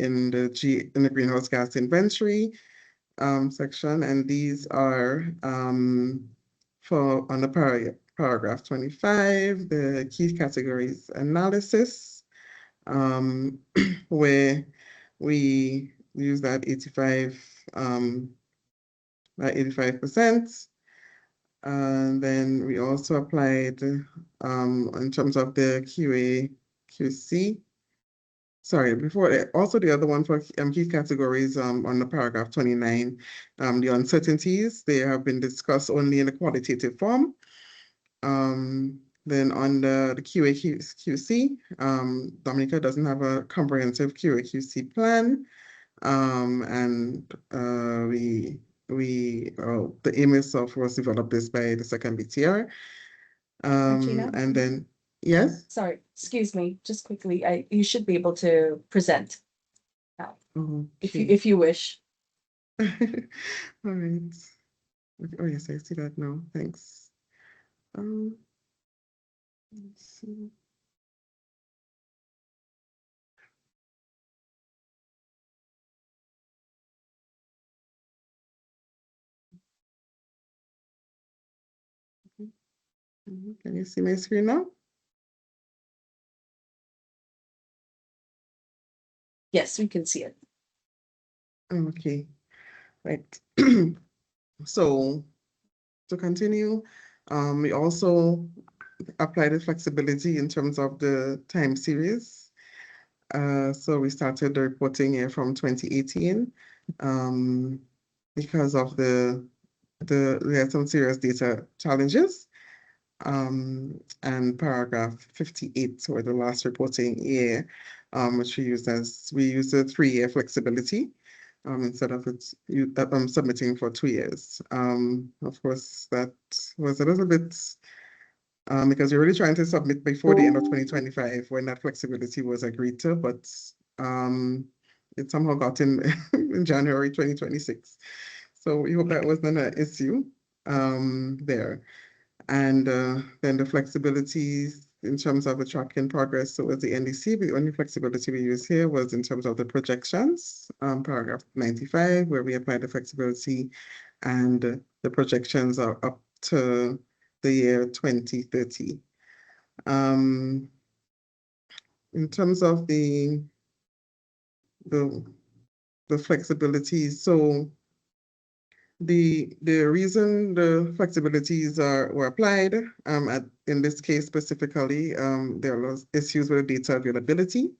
in the greenhouse gas inventory section, and these are for on the paragraph 25, the key categories analysis, where we use that 85%. And then we also applied in terms of the QA QC sorry, before that, also the other one for key categories on the paragraph 29, the uncertainties, they have been discussed only in a qualitative form. Then on the QA/QC, Dominica doesn't have a comprehensive QA/QC plan. And the aim is of course develop this by the second BTR. Martina? And then, yes? Sorry, excuse me, just quickly, you should be able to present now, Okay. if you wish. All right. Oh, yes, I see that now. Thanks. Let's see. Can you see my screen now? Yes, we can see it. Okay, right. So to continue, we also apply the flexibility in terms of the time series. So we started the reporting here from 2018 because of we had some serious data challenges. And paragraph 58 or the last reporting year, which we use the 3-year flexibility instead of submitting for 2 years. Of course, that was a little bit because you're really trying to submit before the end of 2025 when that flexibility was agreed to, but it somehow got in in January 2026. So we hope that wasn't an issue there. And then the flexibilities in terms of the tracking progress towards the NDC, the only flexibility we use here was in terms of the projections, paragraph 95, where we applied the flexibility and the projections are up to the year 2030. In terms of the flexibility, so the reason the flexibilities were applied, in this case specifically, there was issues with data availability.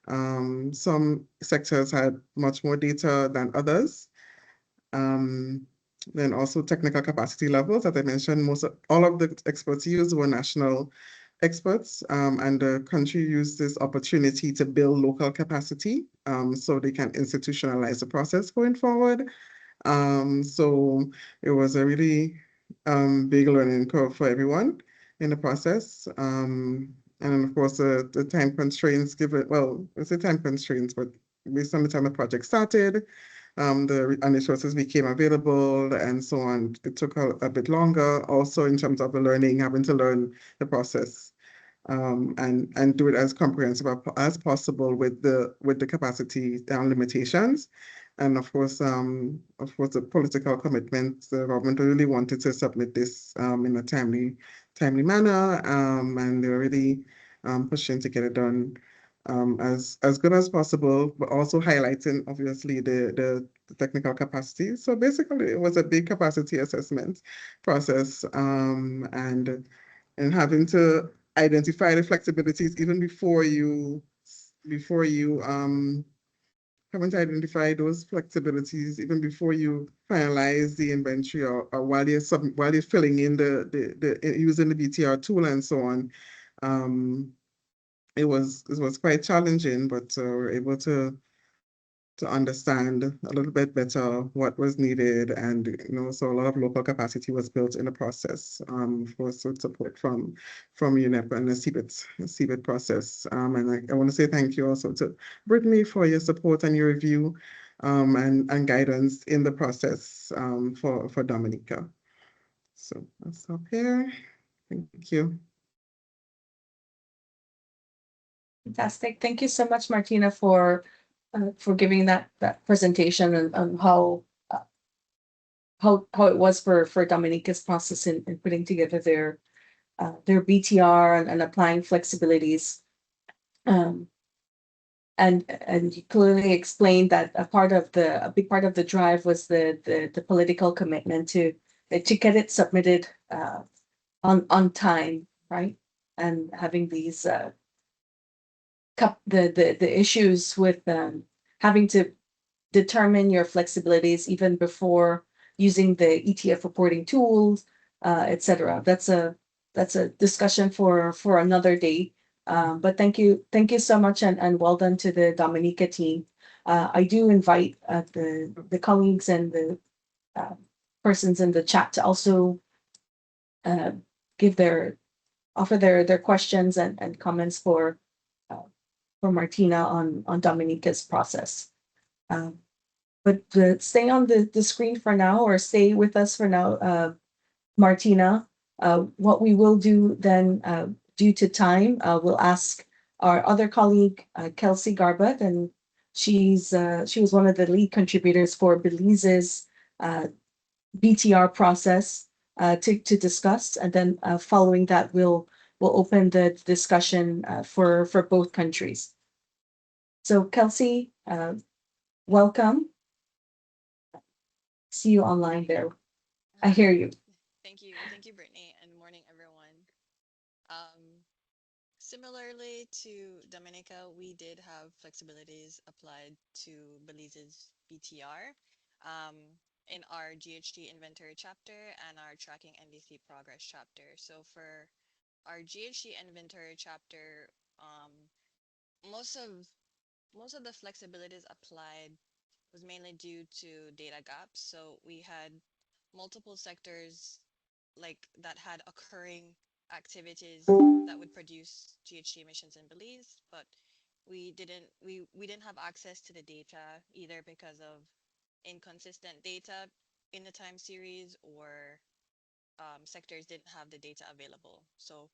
Some sectors had much more data than others. Then also technical capacity levels, as I mentioned, all of the experts used were national experts, and the country used this opportunity to build local capacity so they can institutionalize the process going forward. So it was a really big learning curve for everyone in the process. And then of course the time constraints it's the time constraints, but based on the time the project started, the resources became available and so on. It took a bit longer also in terms of the learning, having to learn the process. And do it as comprehensive as possible with the capacity limitations. And of course, the political commitment, the government really wanted to submit this in a timely manner, and they're really pushing to get it done as good as possible, but also highlighting obviously the technical capacity. So basically, it was a big capacity assessment process, and having to identify the flexibilities even before you haven't identified those flexibilities even before you finalize the inventory or while you're filling in the using the BTR tool and so on. It was quite challenging, but we're able to understand a little bit better what was needed, and so a lot of local capacity was built in the process for support from UNEP and the CBIT process. And I want to say thank you also to Brittany for your support and your review and guidance in the process for Dominica. So I'll stop here. Thank you. Fantastic. Thank you so much, Martina, for giving that presentation and how it was for Dominica's process in putting together their BTR and applying flexibilities. And you clearly explained that a big part of the drive was the political commitment to get it submitted on time, right? And having these the issues with having to determine your flexibilities even before using the ETF reporting tools, etc. That's a discussion for another day. But thank you so much, and well done to the Dominica team. I do invite the colleagues and the uh, persons in the chat to also uh, give their offer their questions and comments uh, for Martina on Dominica's process. Um, but stay on the screen for now, or stay with us for now, Martina. What we will do then, due to time, we'll ask our other colleague, Kelsey Garbutt, and she was one of the lead contributors for Belize's BTR process to discuss, and then following that, we'll open the discussion for both countries. So Kelsey, welcome. See you online there. I hear you. Thank you. Thank you, Brittany, and morning, everyone. Similarly to Dominica, we did have flexibilities applied to Belize's BTR in our GHG inventory chapter and our tracking NDC progress chapter. So for our GHG inventory chapter, um, most of most of the flexibilities applied was mainly due to data gaps. So we had multiple sectors like that had occurring activities that would produce GHG emissions in Belize, but we didn't have access to the data either because of inconsistent data in the time series or sectors didn't have the data available. So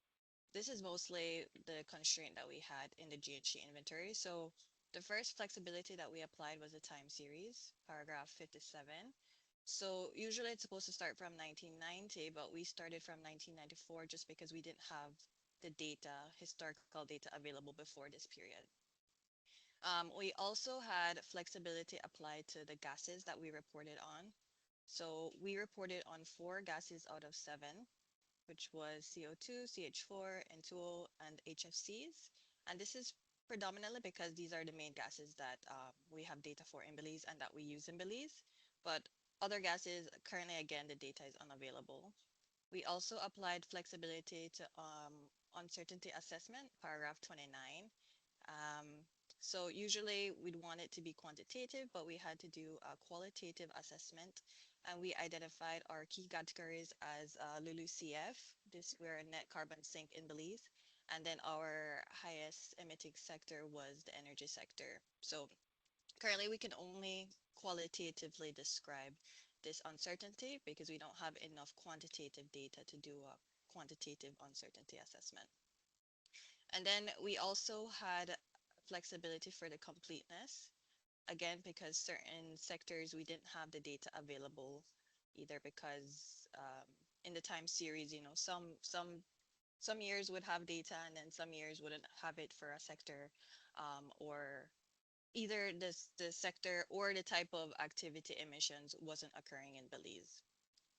this is mostly the constraint that we had in the GHG inventory. So the first flexibility that we applied was the time series, paragraph 57. So usually it's supposed to start from 1990, but we started from 1994 just because we didn't have the data, historical data available before this period. We also had flexibility applied to the gases that we reported on. So we reported on 4 gases out of 7, which was CO2, CH4, N2O, and HFCs. And this is predominantly because these are the main gases that we have data for in Belize and that we use in Belize. But other gases, currently, again, the data is unavailable. We also applied flexibility to uncertainty assessment, paragraph 29. Um, so usually we'd want it to be quantitative, but we had to do a qualitative assessment, and we identified our key categories as LULUCF. This were a net carbon sink in Belize, and then our highest emitting sector was the energy sector. So currently we can only qualitatively describe this uncertainty because we don't have enough quantitative data to do a quantitative uncertainty assessment. And then we also had flexibility for the completeness, again, because certain sectors we didn't have the data available either because in the time series, you know, some years would have data and then some years wouldn't have it for a sector, or either the sector or the type of activity emissions wasn't occurring in Belize.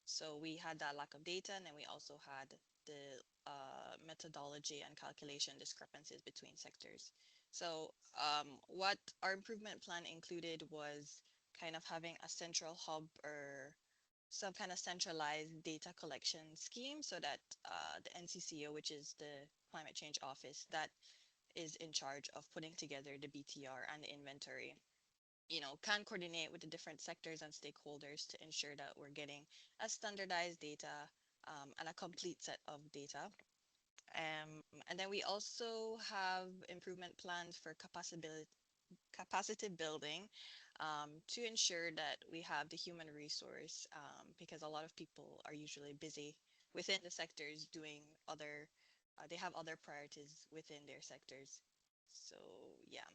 So we had that lack of data, and then we also had the methodology and calculation discrepancies between sectors. So what our improvement plan included was kind of having a central hub or some kind of centralized data collection scheme so that the NCCO, which is the Climate Change Office, that is in charge of putting together the BTR and the inventory, you know, can coordinate with the different sectors and stakeholders to ensure that we're getting a standardized data and a complete set of data. And then we also have improvement plans for capacity building to ensure that we have the human resource because a lot of people are usually busy within the sectors doing other, they have other priorities within their sectors. So yeah.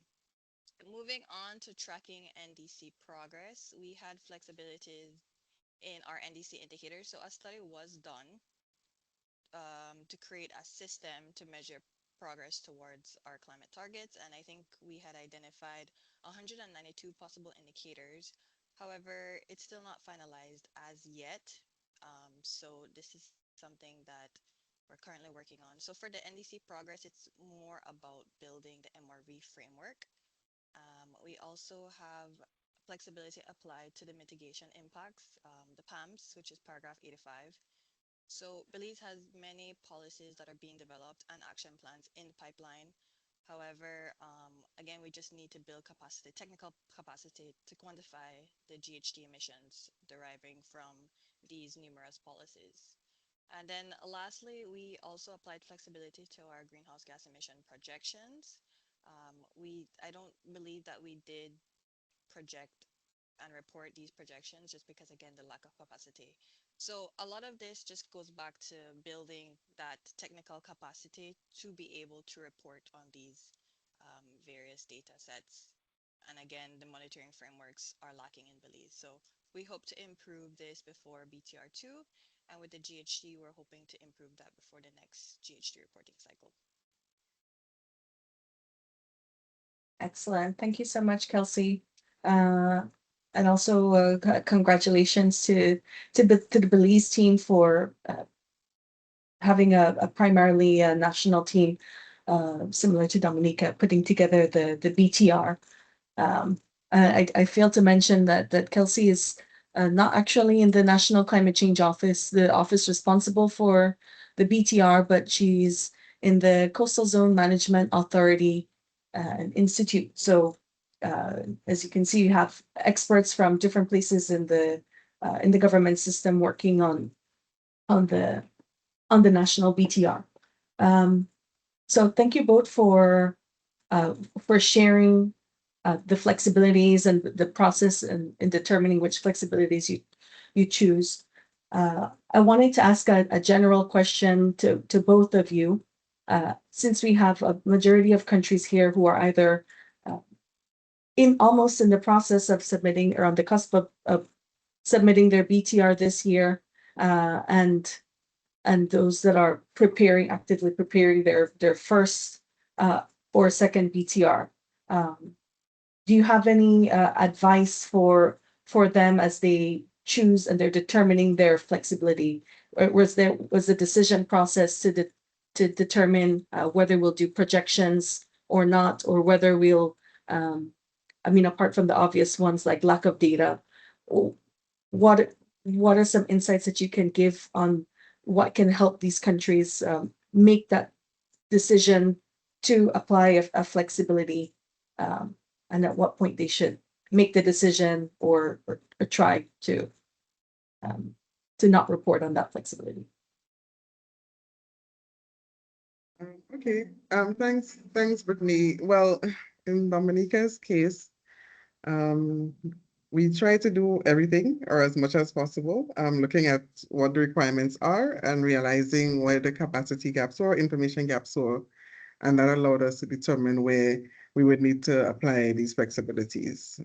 Moving on to tracking NDC progress, we had flexibilities in our NDC indicators. So a study was done to create a system to measure progress towards our climate targets. And I think we had identified 192 possible indicators. However, it's still not finalized as yet. So this is something that we're we're currently working on. So for the NDC progress, it's more about building the MRV framework. We also have flexibility applied to the mitigation impacts, the PAMs, which is paragraph 85. So Belize has many policies that are being developed and action plans in the pipeline. However, again, we just need to build capacity, technical capacity to quantify the GHG emissions deriving from these numerous policies. And then lastly, we also applied flexibility to our greenhouse gas emission projections. I don't believe that we did project and report these projections just because, again, the lack of capacity. So a lot of this just goes back to building that technical capacity to be able to report on these various data sets. And again, the monitoring frameworks are lacking in Belize. So we hope to improve this before BTR2. And with the GHG, we're hoping to improve that before the next GHG reporting cycle. Excellent. Thank you so much, Kelsey. And also congratulations to the Belize team for having a primarily national team similar to Dominica, putting together the BTR. I failed to mention that Kelsey is not actually in the National Climate Change Office, the office responsible for the BTR, but she's in the Coastal Zone Management Authority Institute. So as you can see, you have experts from different places in the government system working on the national BTR. So thank you both for sharing the flexibilities and the process in determining which flexibilities you choose. I wanted to ask a general question to both of you. Since we have a majority of countries here who are either almost in the process of submitting or on the cusp of submitting their BTR this year, and those that are actively preparing their first or second BTR. Do you have any advice for them as they choose and they're determining their flexibility? Or was a decision process to determine whether we'll do projections or not, or whether we'll, apart from the obvious ones like lack of data, what are some insights that you can give on what can help these countries make that decision to apply a flexibility, and at what point they should make the decision or try to not report on that flexibility? Okay. Thanks, Brittany. Well, in Dominica's case, we try to do everything or as much as possible, looking at what the requirements are and realizing where the capacity gaps or information gaps were. And that allowed us to determine where we would need to apply these flexibilities.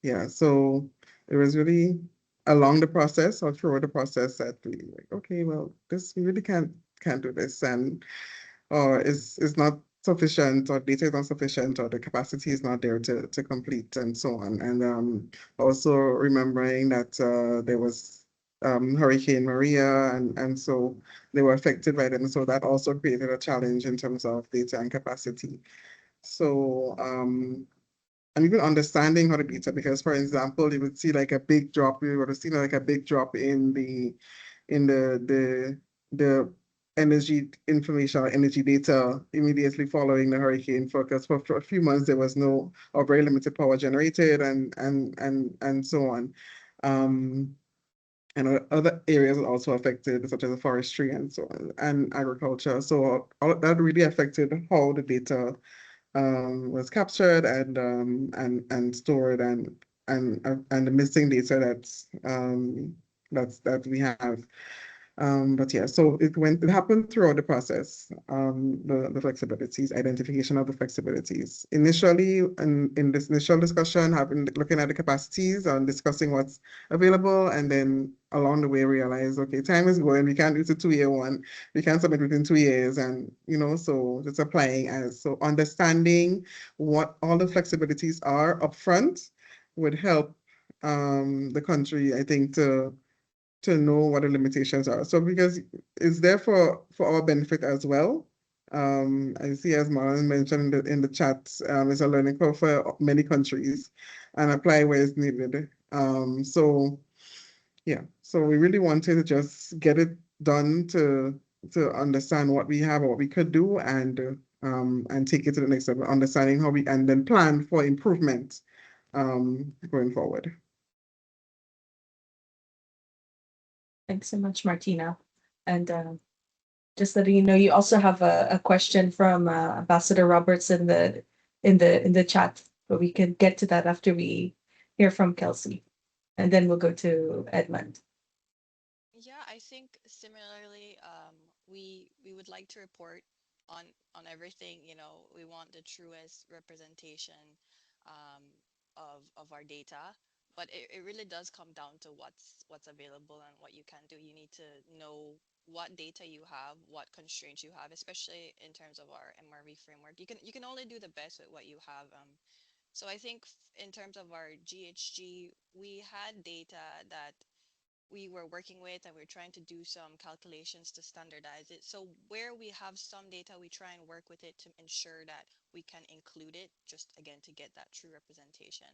Yeah, so it was really along the process or through the process that we like, okay, well, we really can't do this, and or is not sufficient, or data is not sufficient, or the capacity is not there to complete, and so on. And also remembering that there was Hurricane Maria, and so they were affected by them. So that also created a challenge in terms of data and capacity. So and even understanding how to data, because for example, you would see like a big drop, we would have seen like a big drop in the energy information or energy data immediately following the hurricane, because for a few months there was no or very limited power generated, and so on. And other areas are also affected, such as forestry and so on, and agriculture. So all that really affected how the data was captured and stored, and the missing data that we have. But yeah, so it happened throughout the process, the flexibilities, identification of the flexibilities. Initially, in this initial discussion, looking at the capacities and discussing what's available, and then along the way realize, okay, time is going, we can't do the 2-year one, we can't submit within 2 years, and so just applying so understanding what all the flexibilities are upfront would help the country, I think, to to know what the limitations are. So because it's there for our benefit as well. I see as Marlon mentioned in the chat, it's a learning curve for many countries and apply where it's needed. So yeah, so we really wanted to just get it done to understand what we have or what we could do and take it to the next level, understanding how we and then plan for improvement going forward. Thanks so much, Martina. And just letting you know, you also have a question from Ambassador Roberts in the chat, but we can get to that after we hear from Kelsey, and then we'll go to Edmund. Yeah, I think similarly, we would like to report on everything. You know, we want the truest representation um, of our data, but it really does come down to what's available and what you can do. You need to know what data you have, what constraints you have, especially in terms of our MRV framework. You can only do the best with what you have. So I think in terms of our GHG, we had data that we were working with and we're trying to do some calculations to standardize it. So where we have some data, we try and work with it to ensure that we can include it, just again to get that true representation.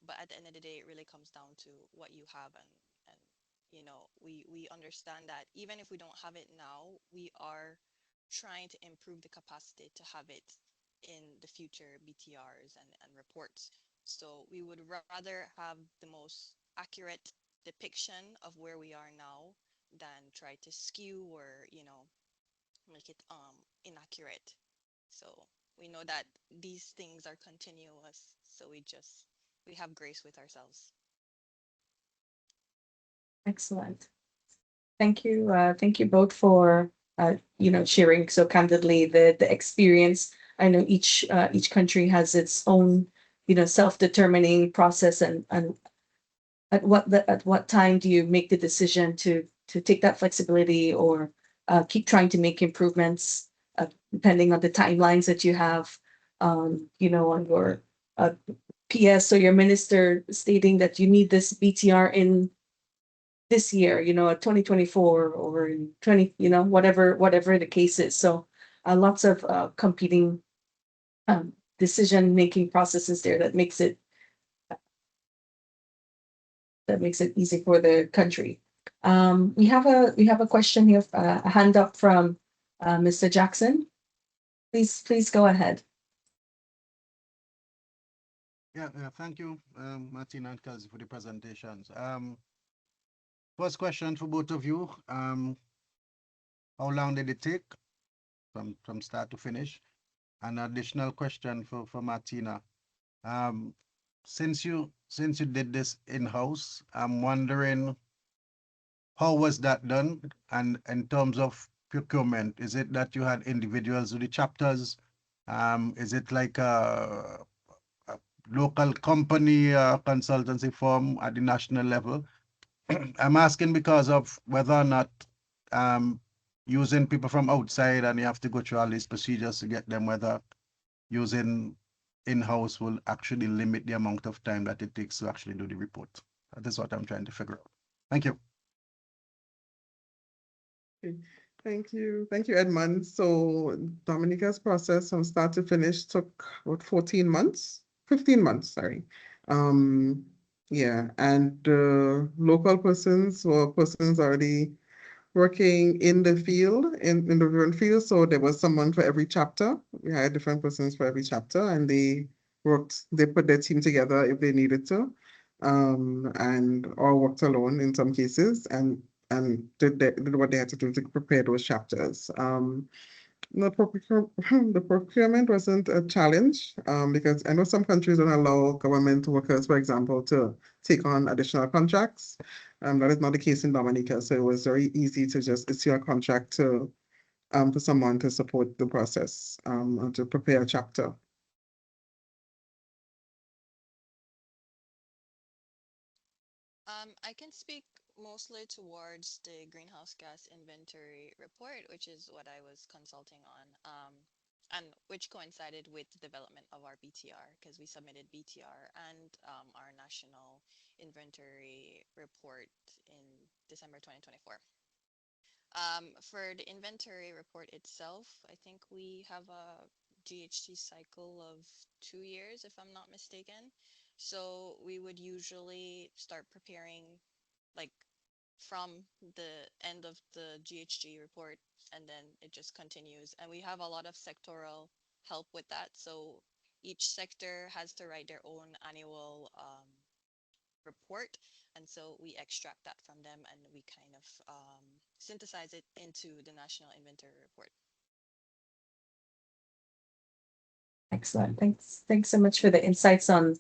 But at the end of the day, it really comes down to what you have, and you know, we understand that even if we don't have it now, we are trying to improve the capacity to have it in the future BTRs and reports. So we would rather have the most accurate depiction of where we are now than try to skew or, you know, make it inaccurate. So we know that these things are continuous, so we have grace with ourselves. Excellent. Thank you. Thank you both for sharing so candidly the experience. I know each country has its own self-determining process, and at what time do you make the decision to take that flexibility or keep trying to make improvements depending on the timelines that you have, on your PS or your minister stating that you need this BTR in this year, 2024 or in 20, whatever the case is. So lots of competing decision-making processes there that makes it easy for the country. We have a question here, a hand up from Mr. Jackson. Please go ahead. Yeah, thank you, Martina and Kelsey, for the presentations. First question for both of you. How long did it take from start to finish? An additional question for Martina. Since you did this in-house, I'm wondering how was that done? And in terms of procurement, is it that you had individuals with the chapters? Is it like a local company, consultancy firm at the national level? I'm asking because of whether or not using people from outside and you have to go through all these procedures to get them, whether using in-house will actually limit the amount of time that it takes to actually do the report. That is what I'm trying to figure out. Thank you. Okay. Thank you, Edmund. So Dominica's process from start to finish took about 14 months, 15 months, sorry. Yeah, and local persons were persons already working in the field, in the different fields. So there was someone for every chapter. We had different persons for every chapter, and they put their team together if they needed to, and or worked alone in some cases, and did what they had to do to prepare those chapters. The procurement wasn't a challenge because I know some countries don't allow government workers, for example, to take on additional contracts. That is not the case in Dominica, so it was very easy to just issue a contract to for someone to support the process and to prepare a chapter. I can speak mostly towards the greenhouse gas inventory report, which is what I was consulting on, and which coincided with the development of our BTR because we submitted BTR and our national inventory report in December 2024. For the inventory report itself, I think we have a GHT cycle of 2 years, if I'm not mistaken. So we would usually start preparing like from the end of the GHG report, and then it just continues. And we have a lot of sectoral help with that. So each sector has to write their own annual report. And so we extract that from them and we kind of synthesize it into the National Inventory Report. Excellent. Thanks so much for the insights on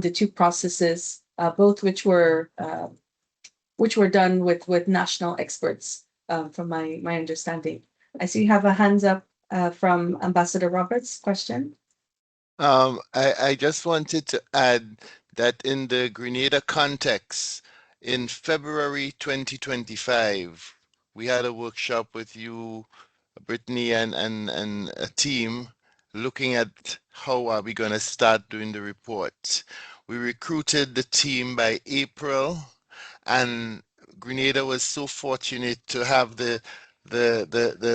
the two processes, both which were done with national experts, from my understanding. I see you have a hands up from Ambassador Roberts. Question. I just wanted to add that in the Grenada context, in February 2025, we had a workshop with you, Brittany, and a team looking at how are we going to start doing the report. We recruited the team by April, and Grenada was so fortunate to have the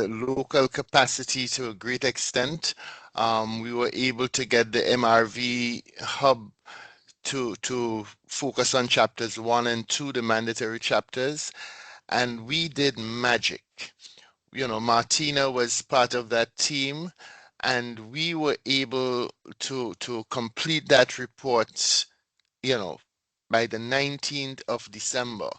local capacity to a great extent. We were able to get the MRV hub to focus on chapters 1 and 2, the mandatory chapters, and we did magic. You know, Martina was part of that team, and we were able to complete that report, you know, by the 19th of December.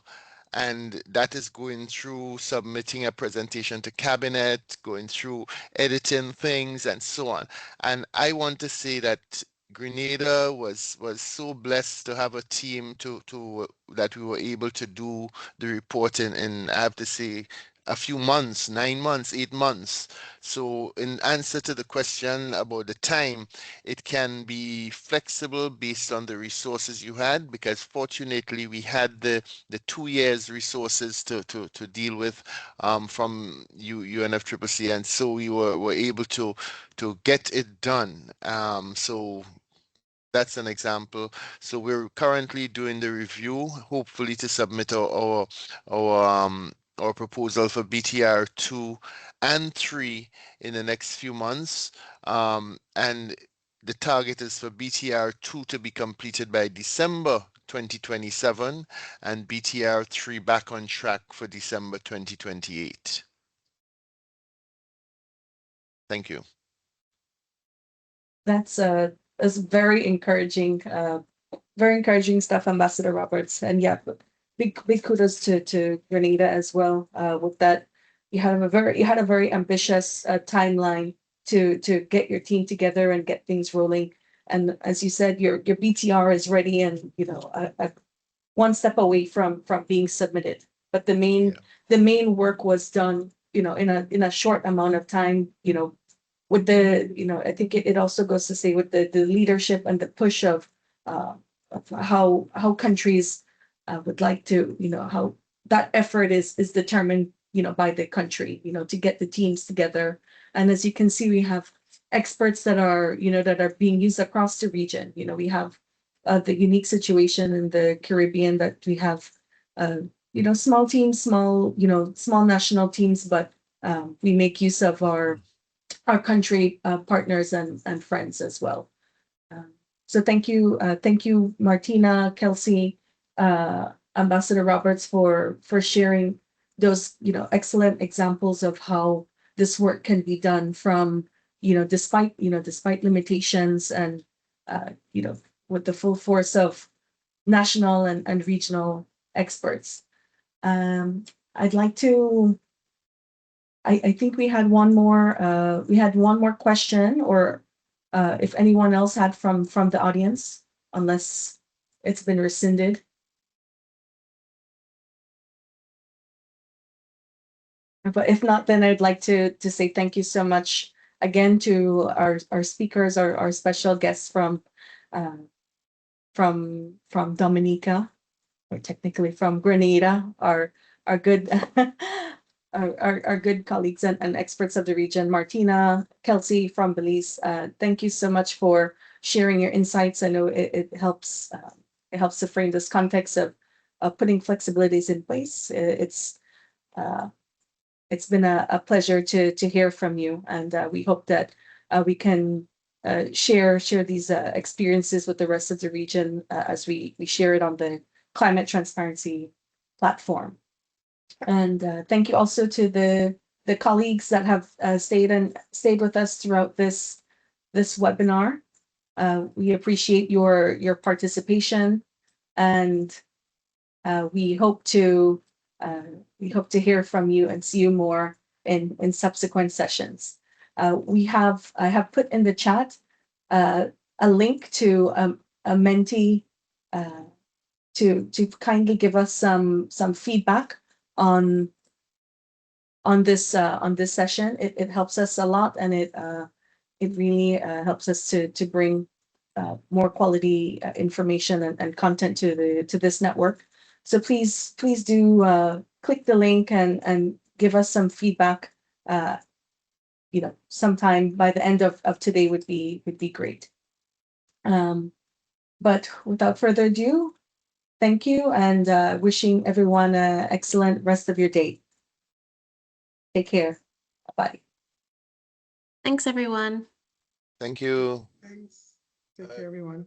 And that is going through submitting a presentation to cabinet, going through editing things and so on. And I want to say that Grenada was so blessed to have a team to that we were able to do the reporting in, I have to say, a few months, 9 months, 8 months. So in answer to the question about the time, it can be flexible based on the resources you had, because fortunately we had the 2 years resources to deal with from UNFCCC, and so we were able to get it done. So that's an example. So we're currently doing the review, hopefully to submit our proposal for BTR 2 and 3 in the next few months. And the target is for BTR 2 to be completed by December 2027 and BTR 3 back on track for December 2028. Thank you. That's very encouraging stuff, Ambassador Roberts. And yeah, big kudos to Grenada as well. With that, you had a very ambitious timeline to get your team together and get things rolling. And as you said, your BTR is ready and one step away from being submitted. But the main work was done, in a short amount of time, with I think it also goes to say with the leadership and the push of how countries would like to, how that effort is determined, by the country, to get the teams together. And as you can see, we have experts that are being used across the region. We have the unique situation in the Caribbean that we have, small teams, small national teams, but we make use of our country partners and friends as well. So thank you, Martina, Kelsey, Ambassador Roberts, for sharing those excellent examples of how this work can be done from despite limitations and with the full force of national and regional experts. I'd like to. I think we had one more question, or if anyone else had from the audience, unless it's been rescinded. But if not, then I'd like to say thank you so much again to our speakers, our special guests from Dominica, or technically from Grenada, our good our good colleagues and experts of the region, Martina, Kelsey from Belize. Thank you so much for sharing your insights. I know it helps to frame this context of putting flexibilities in place. It's been a pleasure to hear from you, and we hope that we can share these experiences with the rest of the region as we share it on the climate transparency platform. And thank you also to the colleagues that have stayed with us throughout this webinar. We appreciate your participation, and we hope to hear from you and see you more in subsequent sessions. I have put in the chat a link to a mentee to kindly give us some feedback on this session. It helps us a lot, and it really helps us to bring more quality information and content to this network. So please do click the link and give us some feedback. Sometime by the end of today would be great. But without further ado, thank you, and wishing everyone an excellent rest of your day. Take care. Bye. Thanks, everyone. Thank you. Thanks. Take care, everyone.